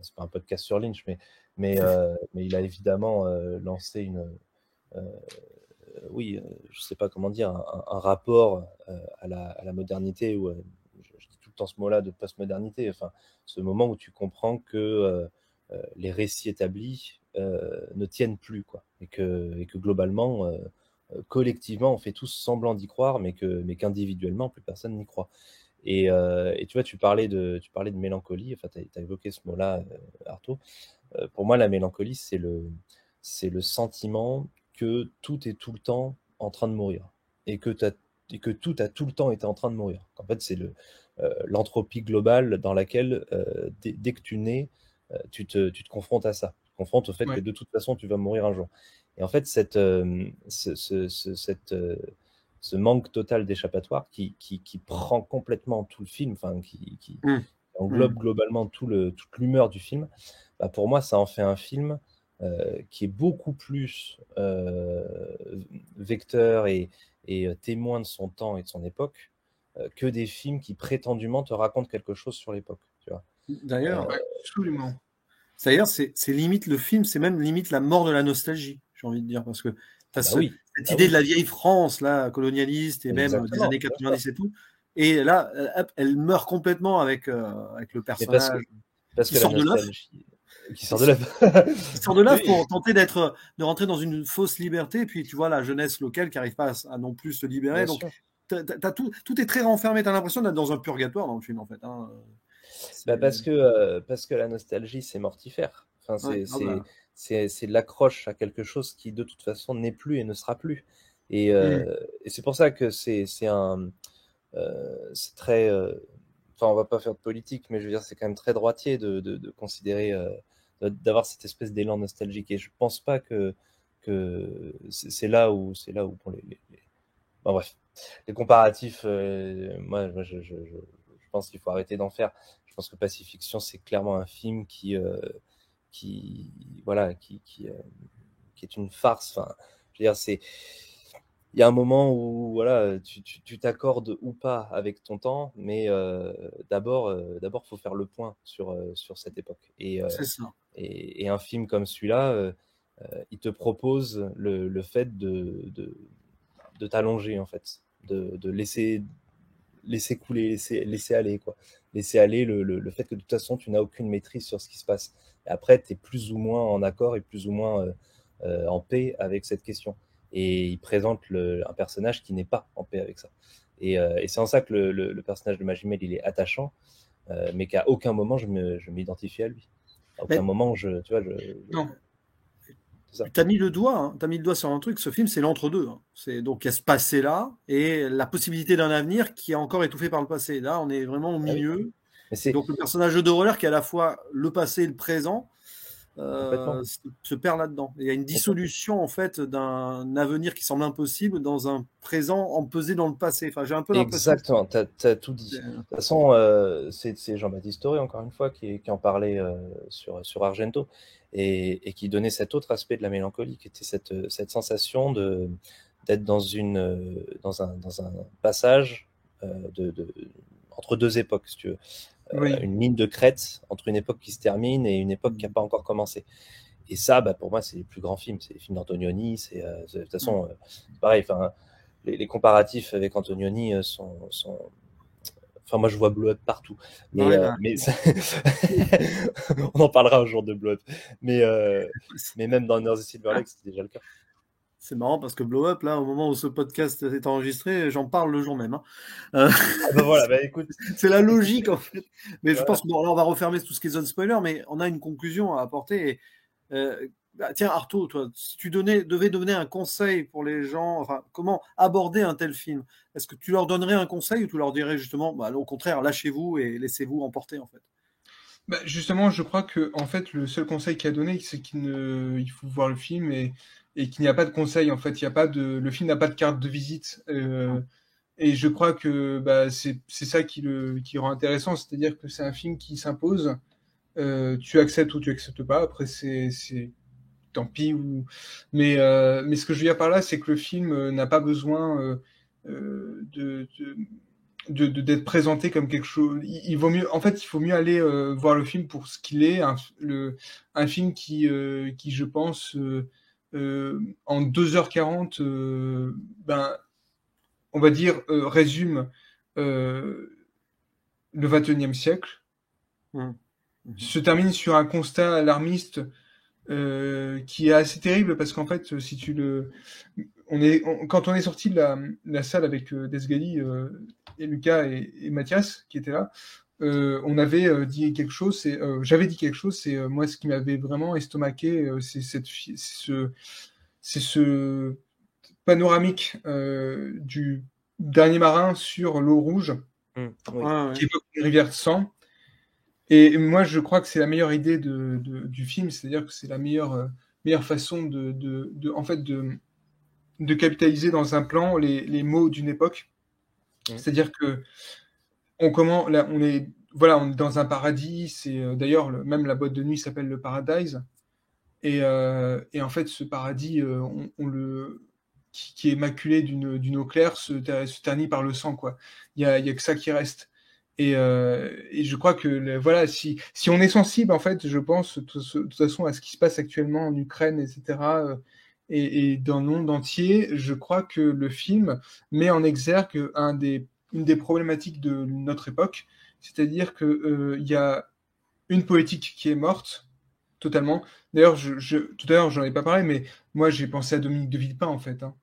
c'est pas un podcast sur Lynch, mais il a évidemment lancé je sais pas comment dire, un rapport à la modernité, ou je dis tout le temps ce mot-là de postmodernité, enfin, ce moment où tu comprends que les récits établis ne tiennent plus, quoi, et que globalement, collectivement, on fait tous semblant d'y croire, mais qu'individuellement, plus personne n'y croit. Et tu vois, tu parlais de mélancolie, enfin, tu as évoqué ce mot-là, Artaud. Pour moi, la mélancolie, c'est le sentiment que tout est tout le temps en train de mourir, et que tout a tout le temps été en train de mourir. En fait, c'est l'entropie globale dans laquelle, dès que tu nais, tu te confrontes à ça. Tu te confrontes au fait que de toute façon, tu vas mourir un jour. Et en fait, ce manque total d'échappatoire qui prend complètement tout le film, enfin, qui englobe globalement toute l'humeur du film, bah, pour moi, ça en fait un film qui est beaucoup plus vecteur et témoin de son temps et de son époque que des films qui prétendument te racontent quelque chose sur l'époque. D'ailleurs, absolument. D'ailleurs, c'est limite le film, c'est même limite la mort de la nostalgie, j'ai envie de dire, parce que tu as cette idée de la vieille France, là, colonialiste, et même des années 90 et tout. Et là, elle meurt complètement avec le personnage parce que sort de l'œuf. Qui sort de l'œuf. Qui sort de l'œuf pour tenter de rentrer dans une fausse liberté. Et puis, tu vois la jeunesse locale qui n'arrive pas à non plus se libérer. Donc, tout est très renfermé. Tu as l'impression d'être dans un purgatoire dans le film, en fait. Hein. Parce que la nostalgie, c'est mortifère. Enfin, c'est de l'accroche à quelque chose qui, de toute façon, n'est plus et ne sera plus. Et c'est pour ça que c'est très... Enfin, on va pas faire de politique, mais je veux dire, c'est quand même très droitier de considérer... d'avoir cette espèce d'élan nostalgique. Et je pense pas que c'est là où pour Bon, bref, les comparatifs, moi je pense qu'il faut arrêter d'en faire. Je pense que Pacifiction, c'est clairement un film qui est une farce. Enfin, je veux dire, il y a un moment où voilà, tu t'accordes ou pas avec ton temps, mais d'abord faut faire le point sur cette époque. C'est ça. Et un film comme celui-là, il te propose le fait de t'allonger, en fait, de laisser couler, laisser aller, quoi. Laisser aller le fait que de toute façon, tu n'as aucune maîtrise sur ce qui se passe. Et après, tu es plus ou moins en accord et plus ou moins en paix avec cette question. Et il présente un personnage qui n'est pas en paix avec ça. Et c'est en ça que le personnage de Magimel, il est attachant, mais qu'à aucun moment je m'identifie à lui. À aucun moment Non. Tu as mis le doigt sur un truc. Ce film, c'est l'entre-deux. Hein. Donc il y a ce passé-là et la possibilité d'un avenir qui est encore étouffé par le passé. Là, on est vraiment au milieu. Donc le personnage de Roller, qui est à la fois le passé et le présent, se perd là-dedans. Il y a une dissolution en fait d'un avenir qui semble impossible dans un présent empesé dans le passé. Enfin, j'ai un peu l'impression. Exactement, tu as tout dit. De toute façon, c'est Jean-Baptiste Toré, encore une fois, qui en parlait sur Argento, et qui donnait cet autre aspect de la mélancolie, qui était cette sensation d'être dans un passage entre deux époques, si tu veux. Oui. Une ligne de crête entre une époque qui se termine et une époque qui n'a pas encore commencé. Et ça, pour moi, c'est les plus grands films. C'est les films d'Antonioni. De toute façon, c'est pareil. Les comparatifs avec Antonioni sont. Enfin, moi, je vois Blow Up partout. Mais, on en parlera un jour de Blow Up. Mais même dans Under the Silver Lake, c'était déjà le cas. C'est marrant parce que Blow Up, là, au moment où ce podcast est enregistré, j'en parle le jour même. Hein. Voilà, écoute. C'est la logique, en fait. Mais je pense que là, on va refermer tout ce qui est zone spoiler, mais on a une conclusion à apporter. Tiens, Artaud, toi, si tu devais donner un conseil pour les gens, enfin, comment aborder un tel film, est-ce que tu leur donnerais un conseil ou tu leur dirais justement, au contraire, lâchez-vous et laissez-vous emporter, en fait? Justement, je crois que en fait, le seul conseil qu'il a donné, c'est il faut voir le film et qu'il n'y a pas de conseil. En fait, le film n'a pas de carte de visite. Et je crois que c'est ça qui le rend intéressant, c'est-à-dire que c'est un film qui s'impose. Tu acceptes ou tu acceptes pas. Après, c'est tant pis. Mais ce que je veux dire par là, c'est que le film n'a pas besoin d'être présenté comme quelque chose. Il vaut mieux, en fait, il faut mieux aller voir le film pour ce qu'il est, un film qui, je pense, en 2h40, on va dire, résume le XXIe siècle, se termine sur un constat alarmiste qui est assez terrible parce qu'en fait, si tu le, quand on est sorti de la salle avec Desgali et Lucas et Mathias qui étaient là, on avait dit quelque chose. J'avais dit quelque chose. C'est moi ce qui m'avait vraiment estomaqué, c'est ce panoramique du dernier marin sur l'eau rouge, qui évoque une rivière de sang. Et moi, je crois que c'est la meilleure idée du film, c'est-à-dire que c'est la meilleure façon en fait, de capitaliser dans un plan les mots d'une époque. C'est-à-dire que on est dans un paradis. C'est d'ailleurs même la boîte de nuit s'appelle le Paradise. Et en fait, ce paradis, qui est maculé d'une eau claire, se ternit par le sang, quoi. Il y a que ça qui reste. Et je crois que voilà, si on est sensible, en fait, je pense de toute façon à ce qui se passe actuellement en Ukraine, etc., et dans le monde entier, je crois que le film met en exergue une des problématiques de notre époque, c'est-à-dire que il y a une politique qui est morte totalement. D'ailleurs, tout à l'heure, j'en ai pas parlé, mais moi, j'ai pensé à Dominique de Villepin, en fait. Hein.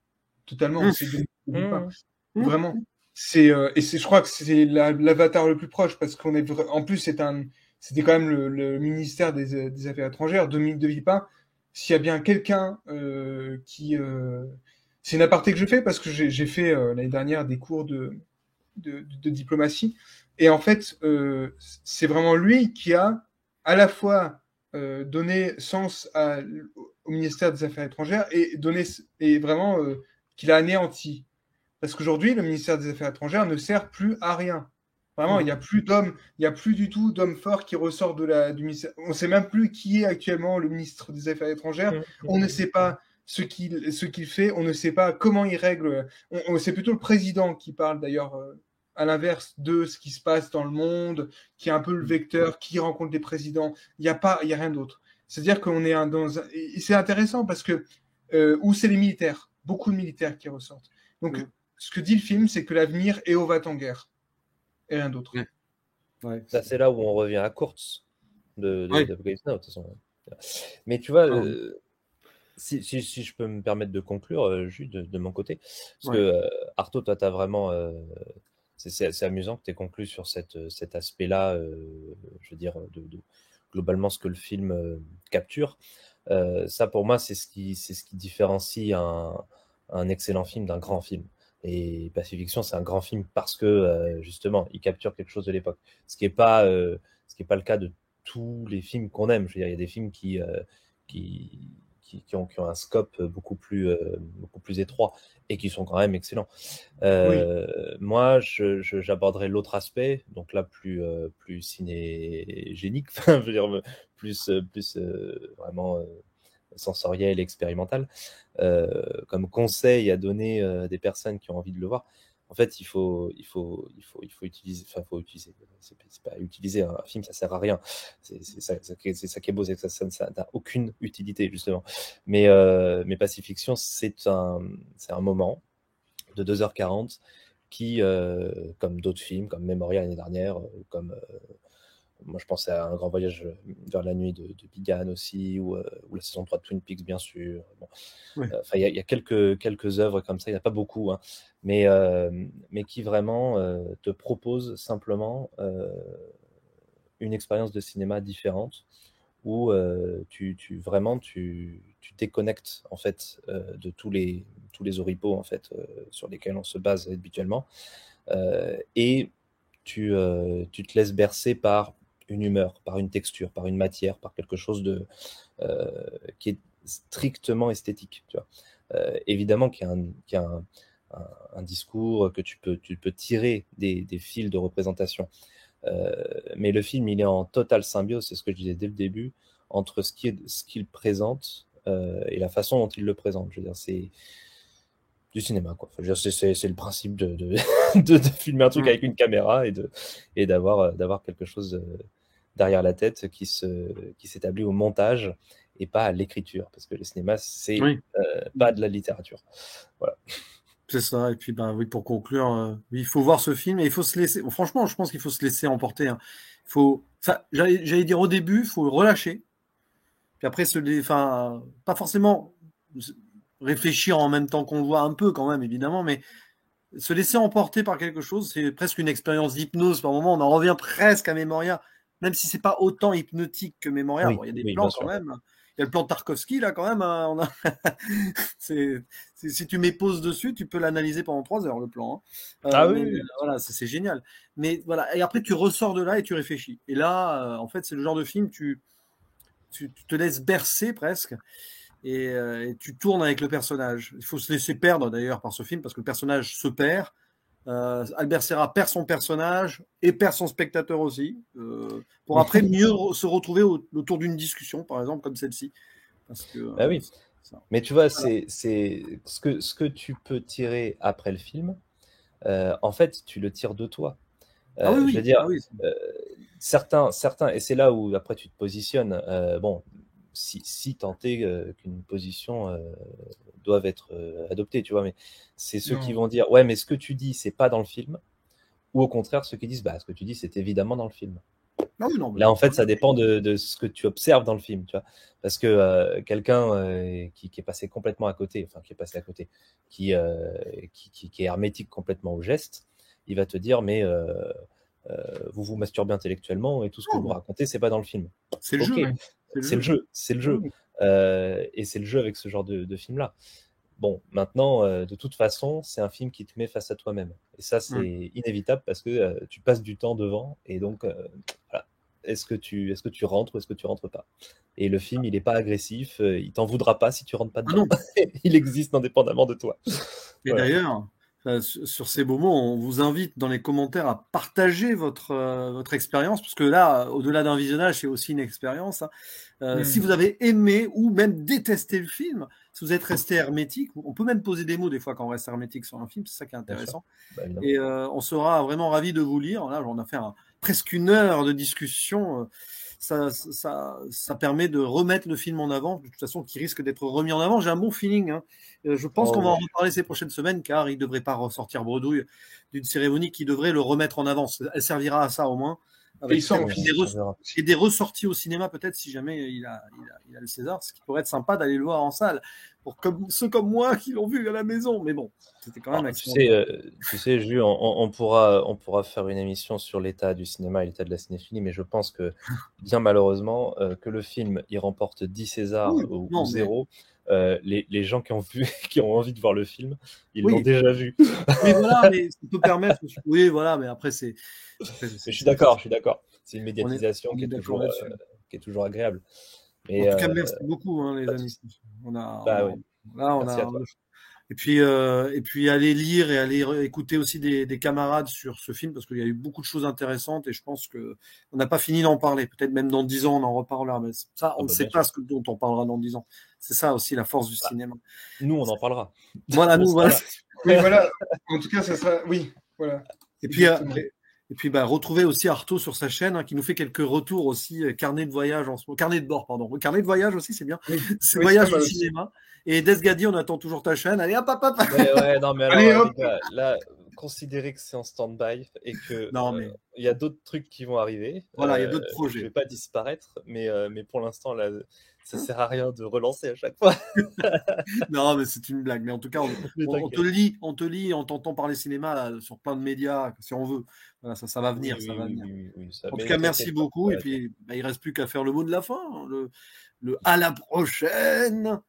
Totalement, c'est Dominique de Villepin. Vraiment. Je crois que c'est l'avatar le plus proche, parce qu'on est en plus, c'était quand même le ministère des Affaires étrangères, Dominique de Villepin. S'il y a bien quelqu'un qui... c'est une aparté que je fais, parce que j'ai fait l'année dernière des cours de diplomatie. Et en fait, c'est vraiment lui qui a à la fois donné sens au ministère des Affaires étrangères et vraiment qu'il a anéanti. Parce qu'aujourd'hui, le ministère des Affaires étrangères ne sert plus à rien. Vraiment, il n'y a plus du tout d'hommes forts qui ressortent du ministère. On ne sait même plus qui est actuellement le ministre des Affaires étrangères. On ne sait pas ce qu'il fait. On ne sait pas comment il règle. C'est plutôt le président qui parle d'ailleurs, à l'inverse de ce qui se passe dans le monde, qui est un peu le vecteur, qui rencontre les présidents. Il n'y a rien d'autre. C'est-à-dire qu'on est et c'est intéressant parce que où c'est les militaires, beaucoup de militaires qui ressortent. Donc, ce que dit le film, c'est que l'avenir est au va-t-en-guerre et rien d'autre. C'est là où on revient à Kurtz de Brave Now, de toute façon. Mais tu vois, si je peux me permettre de conclure, Jules, de mon côté, parce que Artaud, toi, tu as vraiment... c'est amusant que tu aies conclu sur cet aspect-là, je veux dire, de globalement ce que le film capture. Ça, pour moi, c'est ce qui différencie un excellent film d'un grand film. Et Pacific Fiction, c'est un grand film parce que justement, il capture quelque chose de l'époque. Ce qui est pas le cas de tous les films qu'on aime. Je veux dire, il y a des films qui ont un scope beaucoup plus étroit et qui sont quand même excellents. Moi, j'aborderai l'autre aspect, donc là plus cinégénique, je veux dire plus vraiment sensoriel, expérimental, comme conseil à donner à des personnes qui ont envie de le voir. en fait, il faut utiliser, enfin, faut utiliser. C'est pas utiliser un film, ça sert à rien. C'est ça qui est beau, c'est que ça n'a aucune utilité justement. Mais Pacifiction, c'est un moment de 2h40 qui, comme d'autres films, comme Memoria l'année dernière, comme moi je pensais à Un grand voyage vers la nuit de Pigan aussi, ou la saison 3 de Twin Peaks, bien sûr. Bon. Oui. Enfin, il y a quelques œuvres comme ça, il n'y en a pas beaucoup, hein, mais qui vraiment te proposent simplement une expérience de cinéma différente, où vraiment tu déconnectes en fait de tous les oripeaux en fait sur lesquels on se base habituellement, et tu te laisses bercer par une humeur, par une texture, par une matière, par quelque chose euh, qui est strictement esthétique, tu vois. Évidemment qu'il y a un discours que tu peux tirer des fils de représentation. Mais le film, il est en totale symbiose, c'est ce que je disais dès le début, entre ce qu'il présente et la façon dont il le présente. Je veux dire, c'est du cinéma, quoi. Enfin, je veux dire, c'est le principe de filmer un truc avec une caméra et d'avoir quelque chose derrière la tête qui s'établit au montage et pas à l'écriture, parce que le cinéma, c'est Oui, pas de la littérature. Voilà. c'est ça. Et puis, ben, oui, pour conclure, oui, il faut voir ce film et il faut se laisser. Bon, franchement, je pense qu'il faut se laisser emporter, hein. Il faut, ça, j'allais dire au début, il faut relâcher. Puis après, enfin, pas forcément réfléchir en même temps qu'on le voit un peu quand même, évidemment, mais se laisser emporter par quelque chose, c'est presque une expérience d'hypnose. Par moment, on en revient presque à Memoria, même si c'est pas autant hypnotique que Memoria. Oui, Bon, il y a des oui, plans bien quand sûr. même. Il y a le plan de Tarkovsky là quand même, hein. Si tu mets pause dessus, tu peux l'analyser pendant 3 heures le plan, hein. Ah oui, Mais oui. voilà, c'est génial. Mais voilà, et après tu ressors de là et tu réfléchis. Et là, en fait, c'est le genre de film tu te laisses bercer presque et tu tournes avec le personnage. Il faut se laisser perdre d'ailleurs par ce film parce que le personnage se perd. Albert Serra perd son personnage et perd son spectateur aussi, pour après mieux se retrouver autour d'une discussion, par exemple, comme celle-ci. Parce que, Bah oui. ça. Mais tu vois, Voilà. c'est ce que tu peux tirer après le film, en fait, tu le tires de toi. Ah oui, Je veux oui, dire, ah oui. euh, certains, et c'est là où après tu te positionnes, bon, si tant est qu'une position doive être adoptée, tu vois, mais c'est ceux qui Non. vont dire, ouais, mais ce que tu dis, c'est pas dans le film, ou au contraire, ceux qui disent, bah, ce que tu dis, c'est évidemment dans le film. Ah oui, non, Là, mais en fait, ça dépend de ce que tu observes dans le film, tu vois. Parce que quelqu'un qui est passé complètement à côté, enfin, qui est passé à côté, qui est hermétique complètement au geste, il va te dire, mais vous vous masturbez intellectuellement et tout ce que vous non, racontez, c'est pas dans le film. c'est le Ok, jeu. Ouais. C'est le c'est le jeu. jeu, c'est le Ah jeu. oui. Et c'est le jeu avec ce genre de film-là. Bon, maintenant, de toute façon, c'est un film qui te met face à toi-même. Et ça, Mm. c'est inévitable parce que tu passes du temps devant. Et donc, voilà. Est-ce que tu rentres ou est-ce que tu rentres pas? Et le film, il n'est pas agressif. Il t'en voudra pas si tu rentres pas Ah dedans. non. Il existe indépendamment de toi. Et Voilà. d'ailleurs, sur ces beaux mots, on vous invite dans les commentaires à partager votre expérience, parce que là, au-delà d'un visionnage, c'est aussi une expérience, hein. Si Hmm. vous avez aimé ou même détesté le film, si vous êtes resté hermétique, on peut même poser des mots des fois quand on reste hermétique sur un film, c'est ça qui est Bien sûr. intéressant. Bah, évidemment. Et on sera vraiment ravis de vous lire. Là, on a fait presque 1 heure de discussion. Ça permet de remettre le film en avant, de toute façon, qui risque d'être remis en avant. J'ai un bon feeling, hein. Je pense Oh qu'on va en oui. reparler ces prochaines semaines, car il ne devrait pas ressortir bredouille d'une cérémonie qui devrait le remettre en avant. Elle servira à ça au moins, Et il avec sort en Oui, des, physique on verra. et des ressorties au cinéma peut-être si jamais il a le César, ce qui pourrait être sympa d'aller le voir en salle, pour ceux comme moi qui l'ont vu à la maison. Mais bon, c'était quand même Alors, extraordinaire. tu sais, Jules, on pourra faire une émission sur l'état du cinéma et l'état de la cinéphilie, mais je pense que, bien malheureusement, que le film il remporte 10 Césars Oui, ou non, mais 0, les gens qui ont vu, qui ont envie de voir le film, ils l'ont oui, déjà vu. mais voilà, mais ça peut permettre. Oui, voilà, mais après Mais je suis d'accord, je suis d'accord. C'est une on est, médiatisation on est d'accord là-dessus. qui est toujours agréable. En Mais tout cas, merci beaucoup, hein, les pas de amis. souci. On a, Bah oui, là, on merci à a, toi. Et puis aller lire et aller écouter aussi des camarades sur ce film parce qu'il y a eu beaucoup de choses intéressantes et je pense que on n'a pas fini d'en parler. Peut-être même dans 10 ans on en reparlera, mais ça on Ah ne bah, sait bien pas sûr. dont on parlera dans 10 ans. C'est ça aussi la force du Bah, cinéma. nous, on en parlera. Voilà, On nous sera voilà. là. Oui, voilà. En tout cas, ça sera. Oui, voilà. Et puis, Exactement. retrouver aussi Artaud sur sa chaîne, qui nous fait quelques retours aussi, carnet de voyage en ce moment, carnet de bord, pardon. Carnet de voyage aussi, c'est bien. Oui, C'est oui, c'est pas voyage du mal aussi. cinéma. Et Desgadi, on attend toujours ta chaîne. Allez, hop, hop, hop. Ouais, non, mais alors, Allez, hop! les gars, là, considérez que c'est en stand-by et que Non, mais il y a d'autres trucs qui vont arriver. voilà, il y a d'autres Je vais projets. pas disparaître, mais pour l'instant, là, ça sert à rien de relancer à chaque fois. Non, mais c'est une blague. Mais en tout cas, Mais on te t'inquiète. lit, et on t'entend parler cinéma là, sur plein de médias, si on veut. Voilà, ça va Oui, venir, ça oui, va oui, venir. oui, oui, ça, En tout mais cas, merci t'inquiète pas, ça beaucoup. Et va venir. puis, il reste plus qu'à faire le mot de la fin, hein, le à la prochaine.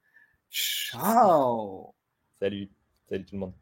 Ciao. Salut, salut tout le monde.